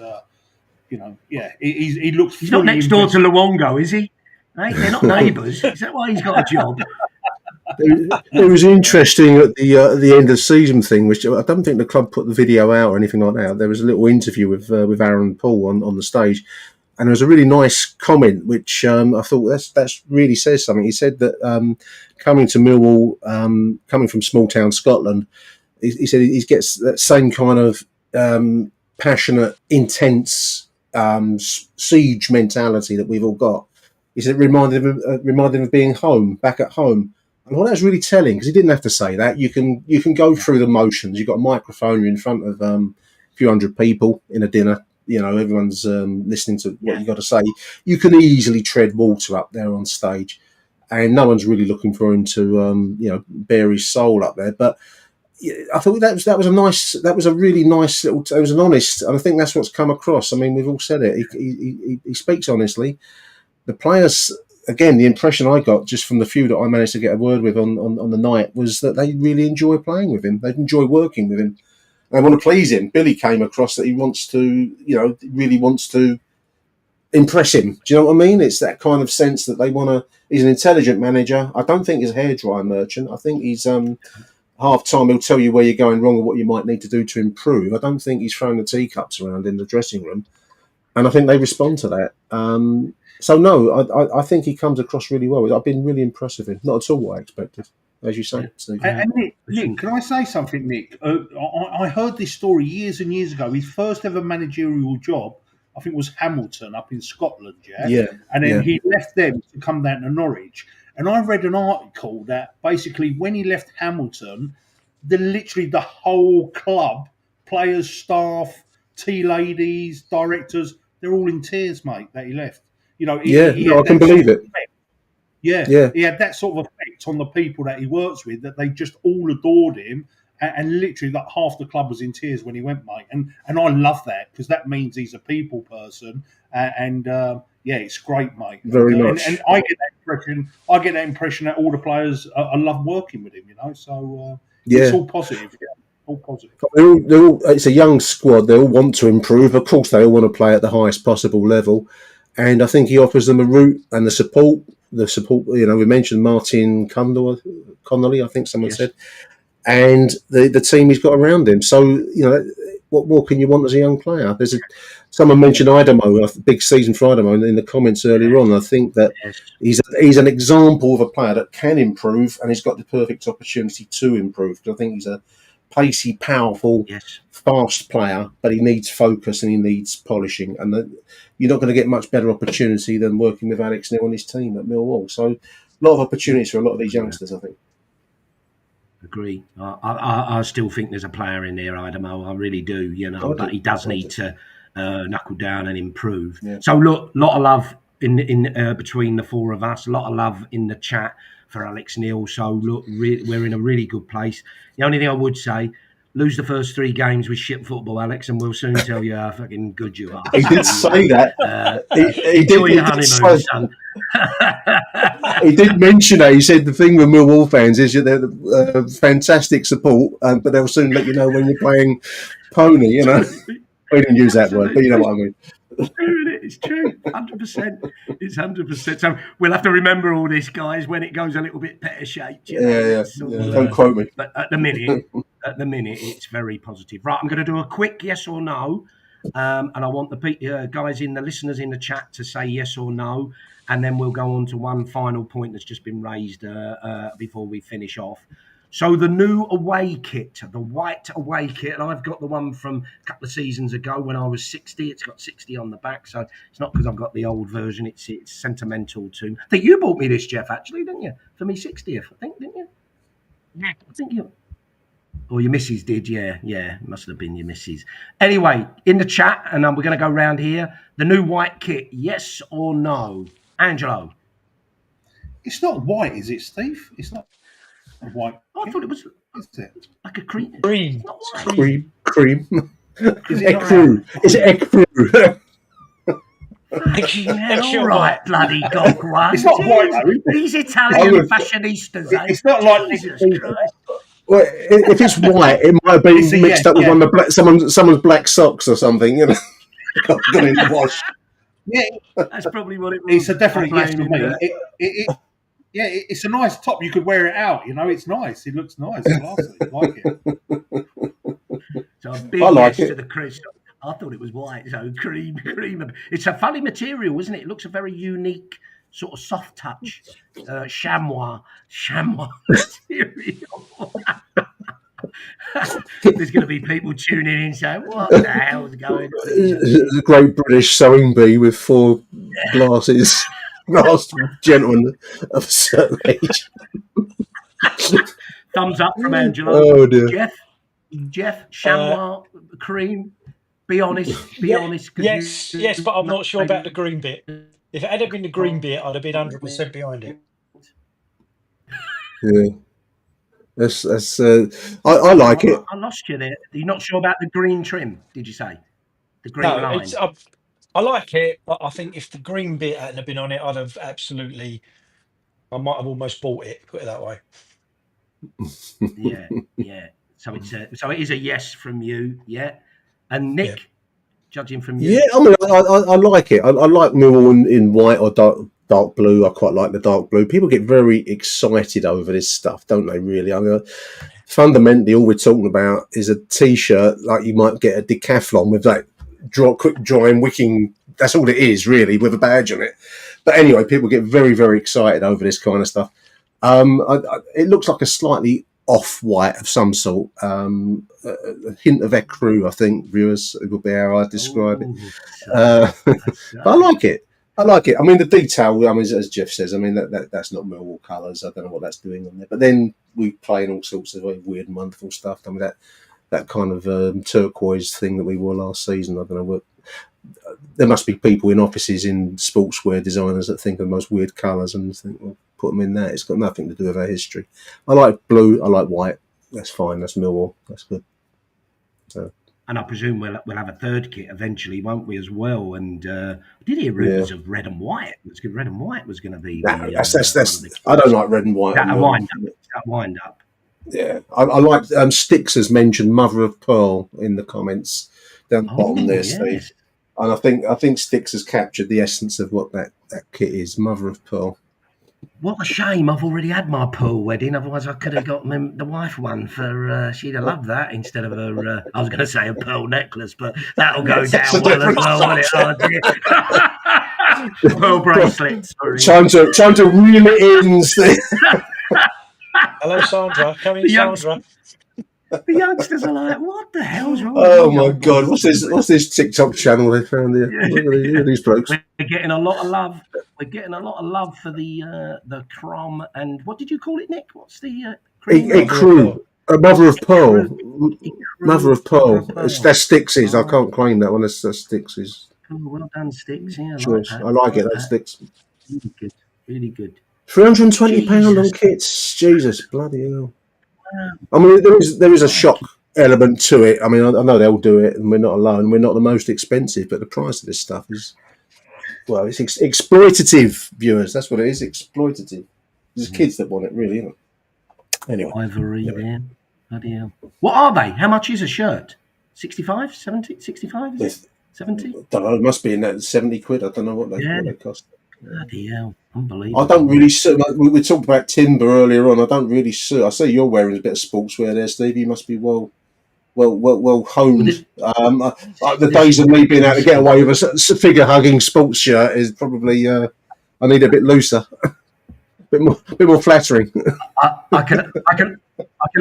He looks. He's not next door to Luongo, is he? Hey, they're not neighbours. Is that why he's got a job? It was interesting at the end of season thing, which I don't think the club put the video out or anything like that. There was a little interview with Aaron Paul on the stage, and there was a really nice comment which I thought that's really says something. He said that coming to Millwall, coming from small town Scotland, he said he gets that same kind of passionate, intense siege mentality that we've all got. He said it reminded him of being home, back at home. And well, that's really telling because he didn't have to say that. You can go through the motions. You've got a microphone. You're in front of a few hundred people in a dinner. Everyone's listening to what you got to say. You can easily tread water up there on stage, and no one's really looking for him to bare his soul up there. But I thought that was a really nice little. It was an honest, and I think that's what's come across. I mean, we've all said it. He speaks honestly. The players. Again, the impression I got just from the few that I managed to get a word with on the night was that they really enjoy playing with him. They enjoy working with him. They want to please him. Billy came across that he wants to, really wants to impress him. Do you know what I mean? It's that kind of sense that they want to. He's an intelligent manager. I don't think he's a hairdryer merchant. I think he's half time he'll tell you where you're going wrong or what you might need to do to improve. I don't think he's throwing the teacups around in the dressing room, and I think they respond to that. So no, I think he comes across really well. I've been really impressed with him. Not at all what I expected, as you say, Steve. And Nick, can I say something, Nick? I heard this story years and years ago. His first ever managerial job, I think, was Hamilton up in Scotland. And then he left them to come down to Norwich. And I read an article that basically, when he left Hamilton, literally the whole club, players, staff, tea ladies, directors, they're all in tears, mate, that he left. I can believe it. He had that sort of effect on the people that he works with that they just all adored him, and literally that half the club was in tears when he went, mate. And I love that because that means he's a people person, it's great, mate. Very much. And I get that impression. I get that impression that all the players I love working with him. So it's all positive. Yeah. All positive. It's a young squad. They all want to improve. Of course, they all want to play at the highest possible level. And I think he offers them a route and the support. We mentioned Martin Connolly, I think someone said. and the team he's got around him. So, you know, what more can you want as a young player? Someone mentioned Idemo, a big season for Idemo in the comments earlier on. I think that he's an example of a player that can improve, and he's got the perfect opportunity to improve. I think he's a pacey, powerful, fast player, but he needs focus and he needs polishing. And you're not going to get much better opportunity than working with Alex Neil and his team at Millwall. So a lot of opportunities for a lot of these youngsters, I think. Agree. I still think there's a player in there, Idemo. I really do, you know, but he does need to knuckle down and improve. Yeah. So look, a lot of love in between the four of us, a lot of love in the chat for Alex Neil. So look, we're in a really good place. The only thing I would say, lose the first 3 games with shit football, Alex, and we'll soon tell you how fucking good you are. He did say that. He did. He did mention that. He said the thing with Millwall fans is they're fantastic support, but they'll soon let you know when you're playing pony. You know, we didn't use that word, but you know what I mean. It's true, 100%. It's 100%. So we'll have to remember all this, guys, when it goes a little bit pear-shaped. Yeah. Don't quote me. But at the minute, it's very positive. Right, I'm going to do a quick yes or no, and I want the guys the listeners in the chat to say yes or no, and then we'll go on to one final point that's just been raised before we finish off. So the new away kit, the white away kit, and I've got the one from a couple of seasons ago when I was 60. It's got 60 on the back, so it's not because I've got the old version. It's sentimental to. I think you bought me this, Jeff, actually, didn't you? For me 60th, I think, didn't you? Yeah, I think you. Or your missus did, yeah. It must have been your missus. Anyway, in the chat, and we're going to go round here. The new white kit, yes or no? Angelo? It's not white, is it, Steve? It's not white. I thought it was like a cream. Cream. Is it ecru? Is it ecru? All right, bloody gog one. It's not white, though. These Italian fashionistas, It's not like Jesus Christ. Well, if it's white, it might have been mixed up with one of the someone's black socks or something. You know, got in the wash. Yeah, that's probably what it was. It's a definite yes for me. It's a nice top. You could wear it out. You know, it's nice. It looks nice. I like it. So a big yes to the Chris. I thought it was white. So cream. It's a funny material, isn't it? It looks a very unique sort of soft touch, chamois material. There's going to be people tuning in saying, "What the hell's going on?" The Great British Sewing Bee with 4 glasses. Last gentleman of a certain age. Thumbs up from Angelo. Oh dear. Jeff, chamois, cream. Be honest. Yes, but I'm not sure about the green bit. If it had been the green bit, I'd have been 100% behind it. Yeah. That's. I like it. I lost you there. You're not sure about the green trim, did you say? The green line. I like it, but I think if the green bit hadn't been on it, I'd have I might have almost bought it. Put it that way. Yeah. So it is a yes from you, yeah. And Nick, judging from you, I mean, I like it. I like Millwall in white or dark blue. I quite like the dark blue. People get very excited over this stuff, don't they? Really, I mean, fundamentally, all we're talking about is a T-shirt like you might get a decathlon with that. Quick drying wicking, that's all it is really, with a badge on it. But anyway, people get very, very excited over this kind of stuff. It looks like a slightly off-white of some sort, a hint of ecru, I think, viewers, it would be how I describe it. But I like it. I mean, the detail, as Jeff says, I mean, that's not Millwall colours. I don't know what that's doing on there. But then we play in all sorts of weird and wonderful stuff. I mean, that kind of turquoise thing that we wore last season. I don't know what. There must be people in offices in sportswear designers that think of the most weird colours and think, well, put them in that. It's got nothing to do with our history. I like blue. I like white. That's fine. That's Millwall. That's good. So. And I presume we'll have a third kit eventually, won't we, as well? And I did hear rumours of red and white. Red and white was going to be. That's I don't like red and white. That wind up. Yeah, I like Sticks has mentioned Mother of Pearl in the comments down the bottom there, Steve. And I think Sticks has captured the essence of what that kit is, Mother of Pearl. What a shame! I've already had my pearl wedding. Otherwise, I could have got the wife one for. She'd have loved that instead of a. I was going to say a pearl necklace, but that'll go That's a down well as different well, won't it? Oh, dear. Pearl bracelet. Sorry. Time to reel it in, Steve. Hello, Sandra. Come in, Sandra. The youngsters are like, "What the hell's wrong?" Oh my God! What's this TikTok channel they found here? Look at these blokes. We're getting a lot of love. We're getting a lot of love for the crumb and what did you call it, Nick? What's the Ecru? A mother of pearl. Mother of pearl. That's Stix's. I can't claim that one. That's Stix's. Oh, well done, Sticks. Yeah, I like it. That Sticks. Really good. Really good. £320 on kits. Jesus, bloody hell. I mean, there is a shock element to it. I mean, I know they'll do it, and we're not alone. We're not the most expensive, but the price of this stuff is, well, it's exploitative, viewers. That's what it is, exploitative. There's kids that want it, really, isn't it? Anyway. Ivory there. Bloody hell. What are they? How much is a shirt? 65, 70, 65? 70? I don't know. It must be in that 70 quid. I don't know what they cost. Bloody hell. Unbelievable. I don't really see. We talked about timber earlier on. I don't really see. I see you're wearing a bit of sportswear there, Steve. You must be well honed. The days of me being able to get away with a figure hugging sports shirt is probably. I need a bit looser, bit more flattering. I can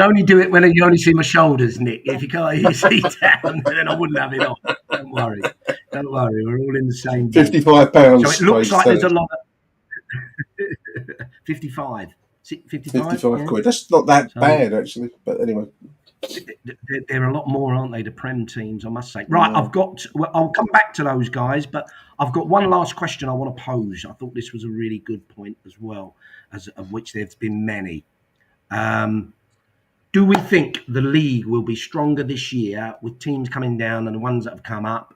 only do it when you only see my shoulders, Nick. If you can't see down, then I wouldn't have it on. Don't worry. We're all in the same boat. £55. So it looks like there's a lot of 55. 55 quid. That's not that bad, actually. But anyway. There are a lot more, aren't they, the Prem teams, I must say. Right, I'll come back to those guys, but I've got one last question I want to pose. I thought this was a really good point as well, of which there's been many. Do we think the league will be stronger this year with teams coming down and the ones that have come up?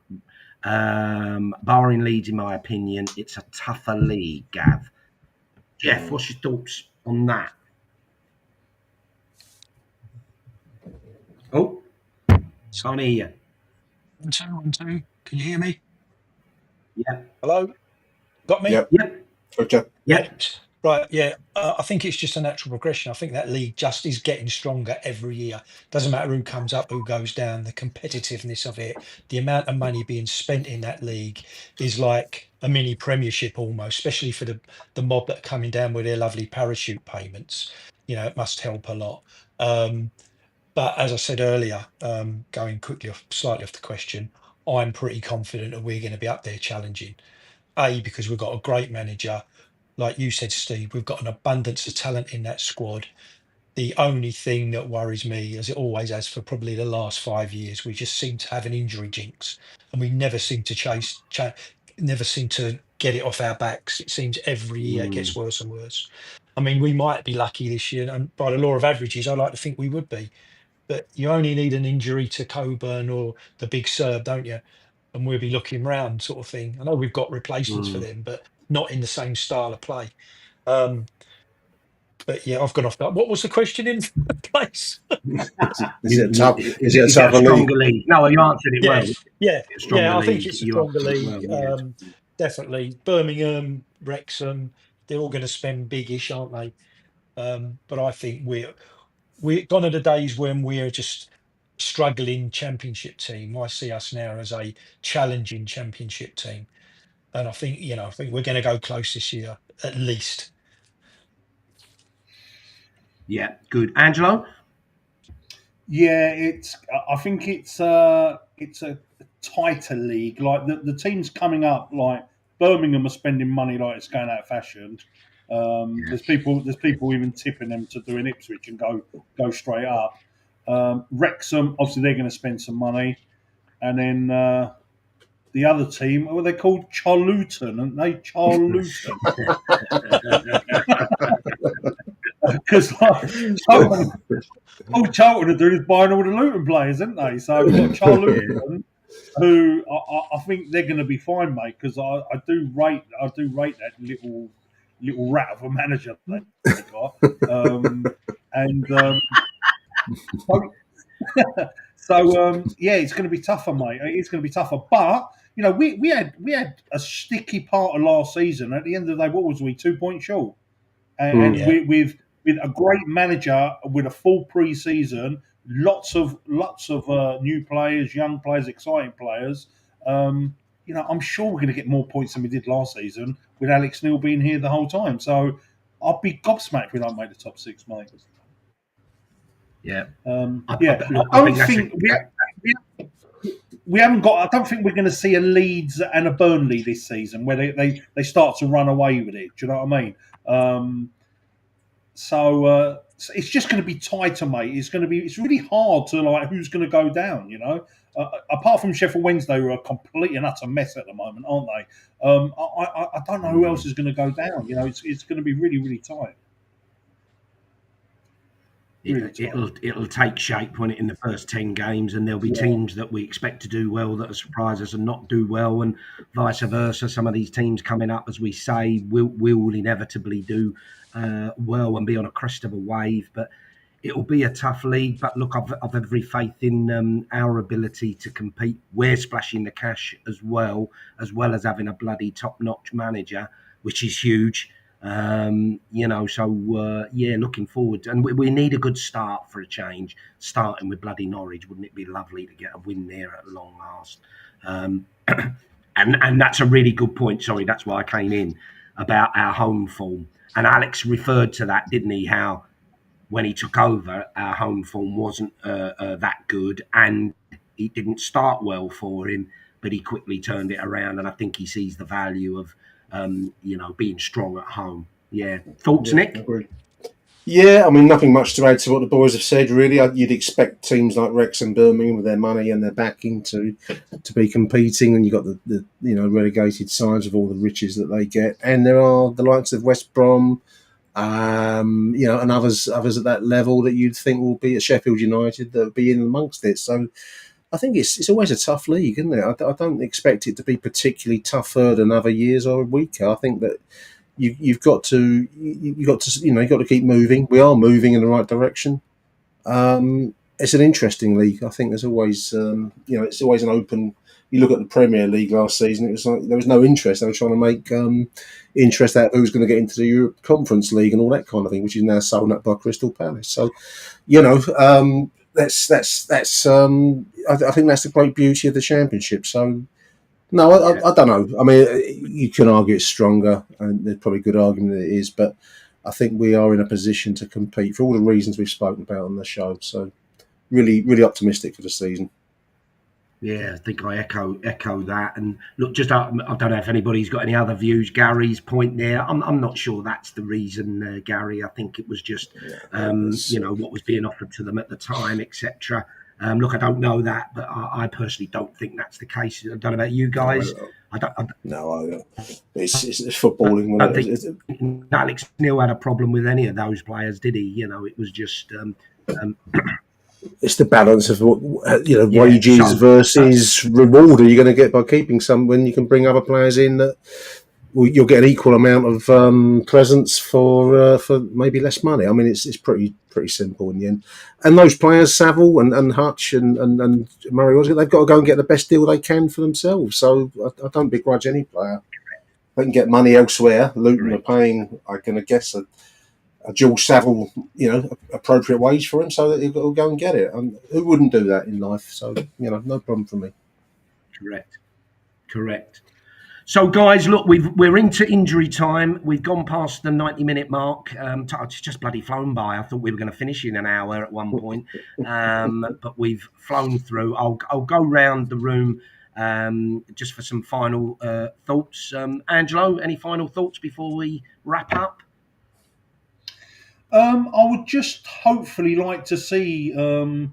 Barring Leeds, in my opinion, it's a tougher league, Gav. Jeff, what's your thoughts on that? Oh, can't hear you. 1, 2, 1, 2. Can you hear me? Yeah. Hello? Got me? Yep. Gotcha. Yeah. Right, yeah. I think it's just a natural progression. I think that league just is getting stronger every year. Doesn't matter who comes up, who goes down, the competitiveness of it, the amount of money being spent in that league is like a mini premiership almost, especially for the mob that are coming down with their lovely parachute payments. It must help a lot. But as I said earlier, going quickly slightly off the question, I'm pretty confident that we're going to be up there challenging. Because we've got a great manager. Like you said, Steve, we've got an abundance of talent in that squad. The only thing that worries me, as it always has for probably the last 5 years, we just seem to have an injury jinx, and we never seem to never seem to get it off our backs. It seems every year it gets worse and worse. I mean, we might be lucky this year, and by the law of averages, I like to think we would be. But you only need an injury to Coburn or the big Serb, don't you? And we'll be looking round, sort of thing. I know we've got replacements for them, but not in the same style of play. But yeah, I've gone off that. What was the question in the place? Is it a tougher league? No, you answered it well. Yeah. I think it's a stronger league. Definitely. Birmingham, Wrexham, they're all going to spend biggish, aren't they? But I think we're gone are the days when we're just struggling championship team. I see us now as a challenging championship team, and I think we're going to go close this year at least. Yeah, good. Angelo? Yeah, I think it's a tighter league. Like the teams coming up, like Birmingham are spending money like it's going out of fashion. There's people even tipping them to do an Ipswich and go straight up. Wrexham, obviously they're going to spend some money, and then the other team, what are they called? Charluton, aren't they? Charluton. Because all Charlton are doing is buying all the Luton players, aren't they? So we've got Charluton, who I think they're going to be fine, mate. Because I do rate that little rat of a manager they got, yeah, it's going to be tougher, mate. It's going to be tougher, but we had a sticky part of last season. At the end of the day, what was we 2 points short? and with a great manager, with a full pre-season, lots of new players, young players, exciting players. I'm sure we're going to get more points than we did last season with Alex Neil being here the whole time. So I'll be gobsmacked if we don't make the top 6, mate. Yeah. I don't think we haven't got. I don't think we're going to see a Leeds and a Burnley this season where they start to run away with it. Do you know what I mean? So it's just going to be tighter, mate. It's really hard to like who's going to go down. Apart from Sheffield Wednesday, who are a complete and utter mess at the moment, aren't they? I don't know who else is going to go down. It's going to be really, really tight. It'll take shape when in the first 10 games, and there'll be teams that we expect to do well that will surprise us and not do well, and vice versa. Some of these teams coming up, as we say, will inevitably do well and be on a crest of a wave. But it'll be a tough league. But look, I've every faith in our ability to compete. We're splashing the cash as well as having a bloody top-notch manager, which is huge. Looking forward, and we need a good start for a change, starting with bloody Norwich. Wouldn't it be lovely to get a win there at long last? And that's a really good point. Sorry, that's why I came in about our home form. And Alex referred to that, didn't he? How when he took over, our home form wasn't that good, and it didn't start well for him, but he quickly turned it around, and I think he sees the value of being strong at home. Yeah. Thoughts, Nick? Yeah, I mean, nothing much to add to what the boys have said, really. You'd expect teams like Wrexham, Birmingham, with their money and their backing to be competing, and you've got the relegated sides with all the riches that they get. And there are the likes of West Brom, and others at that level that you'd think will be at Sheffield United that will be in amongst it. So I think it's always a tough league, isn't it? I don't expect it to be particularly tougher than other years or weaker. I think that you've got to keep moving. We are moving in the right direction. It's an interesting league. I think there's always it's always an open. You look at the Premier League last season; it was like there was no interest. They were trying to make interest out of who's going to get into the Europe Conference League and all that kind of thing, which is now sold up by Crystal Palace. So, that's I think that's the great beauty of the Championship. So, no, I don't know. I mean, you can argue it's stronger, and there's probably a good argument that it is, but I think we are in a position to compete for all the reasons we've spoken about on the show. So, really, really optimistic for the season. Yeah, I think I echo that. And look, just I don't know if anybody's got any other views. Gary's point there, I'm not sure that's the reason, Gary. I think it was just what was being offered to them at the time, etc. Look, I don't know that, but I personally don't think that's the case. I don't know about you guys. It's footballing. I think Alex Neil had a problem with any of those players, did he? It was just. It's the balance of wages versus reward. Are you going to get by keeping some when you can bring other players in that you'll get an equal amount of presence for maybe less money? I mean, it's pretty simple in the end. And those players, Saville and Hutch and Murray, they've got to go and get the best deal they can for themselves. So I don't begrudge any player. They can get money elsewhere. Luton are paying, I'm going to guess, a George Saville, appropriate wage for him, so that he'll go and get it. And who wouldn't do that in life? So, no problem for me. Correct. So, guys, look, we're into injury time. We've gone past the 90-minute mark. It's just bloody flown by. I thought we were going to finish in an hour at one point, but we've flown through. I'll go round the room just for some final thoughts. Angelo, any final thoughts before we wrap up? I would just hopefully like to see the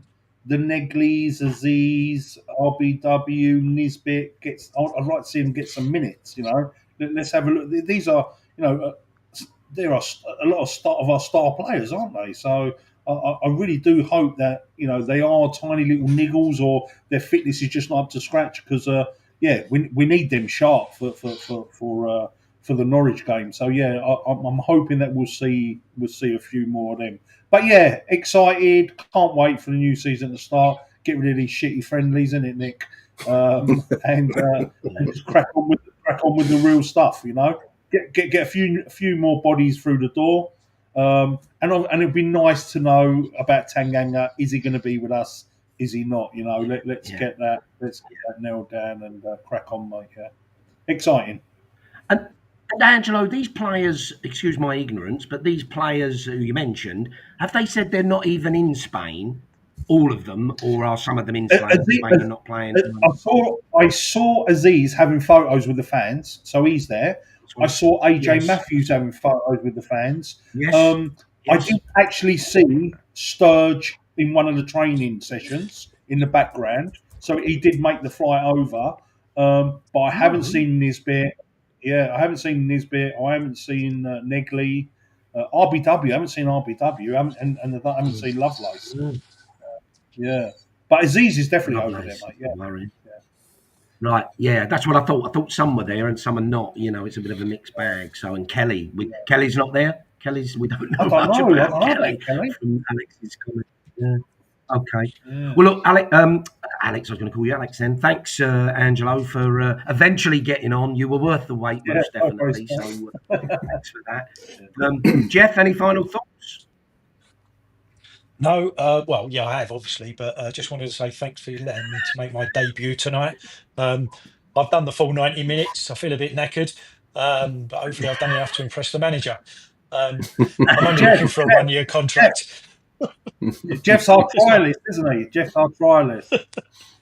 Negleys, Aziz, RBW, Nisbet I'd like to see them get some minutes. Let's have a look. These are, there are a lot of our star players, aren't they? So I really do hope that they are tiny little niggles or their fitness is just not up to scratch because we need them sharp for the Norwich game. So I'm hoping that we'll see a few more of them. But excited, can't wait for the new season to start. Get rid of these shitty friendlies, isn't it, Nick? And just crack on with the real stuff, get a few more bodies through the door, and it'd be nice to know about Tanganga. Is he going to be with us? Is he not? Let's get that nailed down and crack on, mate. Yeah, exciting. And Angelo, these players, excuse my ignorance, but these players who you mentioned, have they said they're not even in Spain? All of them, or are some of them in Spain and not playing? I saw Aziz having photos with the fans, so he's there. I saw AJ Matthews having photos with the fans. Yes. I did actually see Sturge in one of the training sessions in the background, so he did make the flight over. But I haven't seen Nisbet. Yeah, I haven't seen Nisbet. I haven't seen Negley. RBW. I haven't seen RBW. I haven't seen Lovelace. Yeah, but Aziz is definitely over there, mate. Yeah. Right, yeah, that's what I thought. I thought some were there and some are not. It's a bit of a mixed bag. So, and Kelly, Kelly's not there. We don't know much about Kelly from Alex's comment. Yeah. Okay. Yeah. Well, look, Alex, I was going to call you Alex then. Thanks, Angelo, for eventually getting on. You were worth the wait, most definitely. So, thanks for that. Jeff, any final thoughts? No, well, yeah, I have obviously, but just wanted to say thanks for letting me to make my debut tonight. I've done the full 90 minutes. I feel a bit knackered, but hopefully I've done enough to impress the manager. I'm only looking for a 1-year contract. Jeff's our trialist, isn't he? Jeff's our trialist.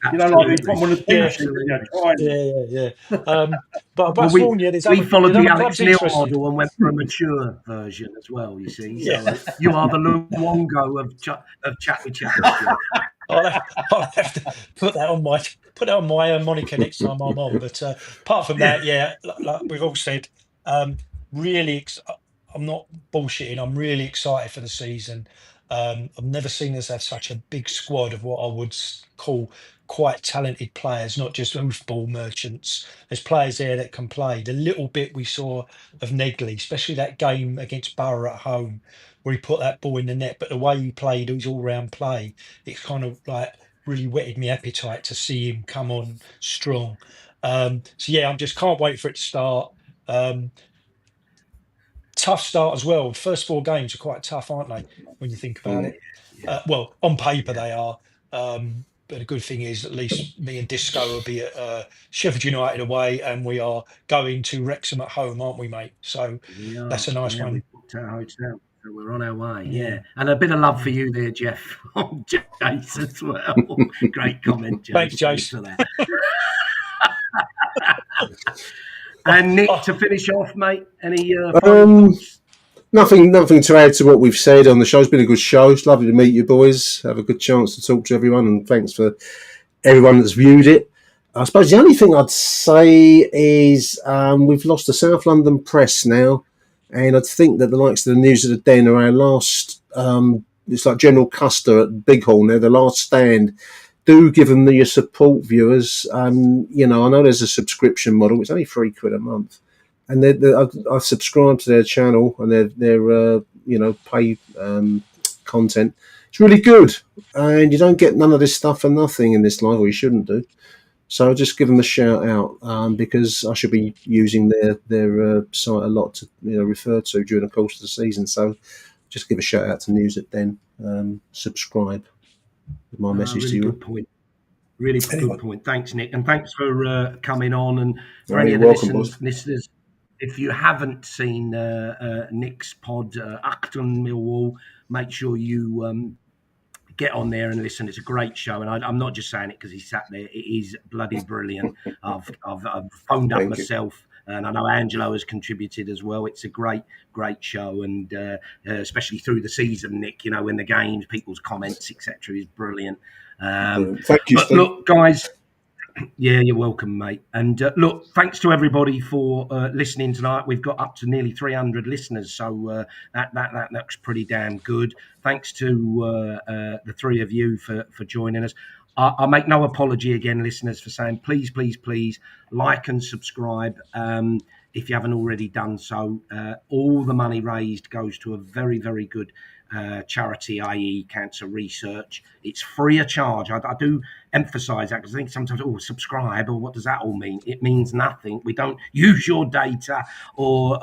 Like we put him on the team sheet. Yeah. But we followed the Alex Neil model and went for a mature version as well. You see, so you are the Luongo of chat with chat. I'll have to put that on my moniker next time I'm on. But apart from that, like we've all said, really, I'm not bullshitting. I'm really excited for the season. I've never seen us have such a big squad of what I would call quite talented players, not just hoofball merchants. There's players there that can play. The little bit we saw of Negley, especially that game against Borough at home, where he put that ball in the net, but the way he played his all-round play, it's kind of like really whetted my appetite to see him come on strong. I just can't wait for it to start. Tough start as well. First 4 games are quite tough, aren't they, when you think about it? Well, on paper they are. But the good thing is at least me and Disco will be at Sheffield United away, and we are going to Wrexham at home, aren't we, mate? So that's a nice one. We booked our hotel, so we're on our way. Yeah. And a bit of love for you there, Jeff, from Jace as well. Great comment, Jace. Thanks, Jace. For that. And Nick, to finish off, mate, any Nothing to add to what we've said on the show. It's been a good show. It's lovely to meet you boys. Have a good chance to talk to everyone, and thanks for everyone that's viewed it. I suppose the only thing I'd say is we've lost the South London press now, and I think that the likes of the News of the Den are our last. It's like General Custer at Bighorn. They're the last stand. Do give them your support, viewers. I know there's a subscription model. It's only £3 a month. And I've subscribed to their channel and their pay content. It's really good, and you don't get none of this stuff for nothing in this life, or you shouldn't do. So just give them a shout out because I should be using their site a lot to refer to during the course of the season. So just give a shout out to News at Den. Subscribe. My message to you. Good point. Really good point. Thanks, Nick, and thanks for coming on. And for any of the listeners. If you haven't seen Nick's pod, Acton Millwall, make sure you get on there and listen. It's a great show, and I'm not just saying it because he sat there. It is bloody brilliant. I've phoned up myself, and I know Angelo has contributed as well. It's a great show, and especially through the season, Nick. In the games, people's comments, etc., is brilliant. Thank you, Steve. Look, guys. Yeah, you're welcome, mate. And look, thanks to everybody for listening tonight. We've got up to nearly 300 listeners, so that looks pretty damn good. Thanks to the 3 of you for joining us. I make no apology again, listeners, for saying please like and subscribe if you haven't already done so. All the money raised goes to a very, very good charity, i.e. cancer research. It's free of charge. I do emphasize that because I think sometimes, subscribe, or what does that all mean? It means nothing. We don't use your data or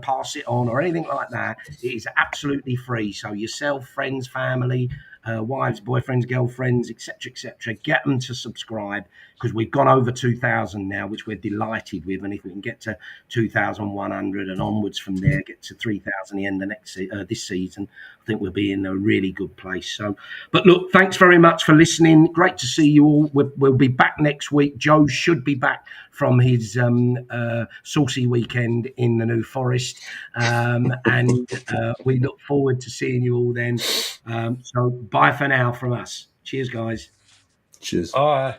pass it on or anything like that. It is absolutely free. So yourself, friends, family, wives, boyfriends, girlfriends, etc., get them to subscribe, because we've gone over 2,000 now, which we're delighted with. And if we can get to 2,100 and onwards from there, get to 3,000 the end of this season, I think we'll be in a really good place. So, but look, thanks very much for listening. Great to see you all. We'll be back next week. Joe should be back from his saucy weekend in the New Forest, and we look forward to seeing you all then. So bye for now from us. Cheers, guys. Cheers. Bye.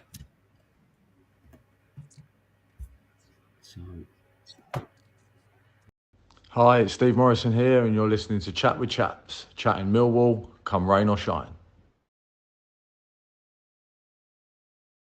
Hi, it's Steve Morrison here, and you're listening to Chat with Chaps, chatting Millwall, come rain or shine.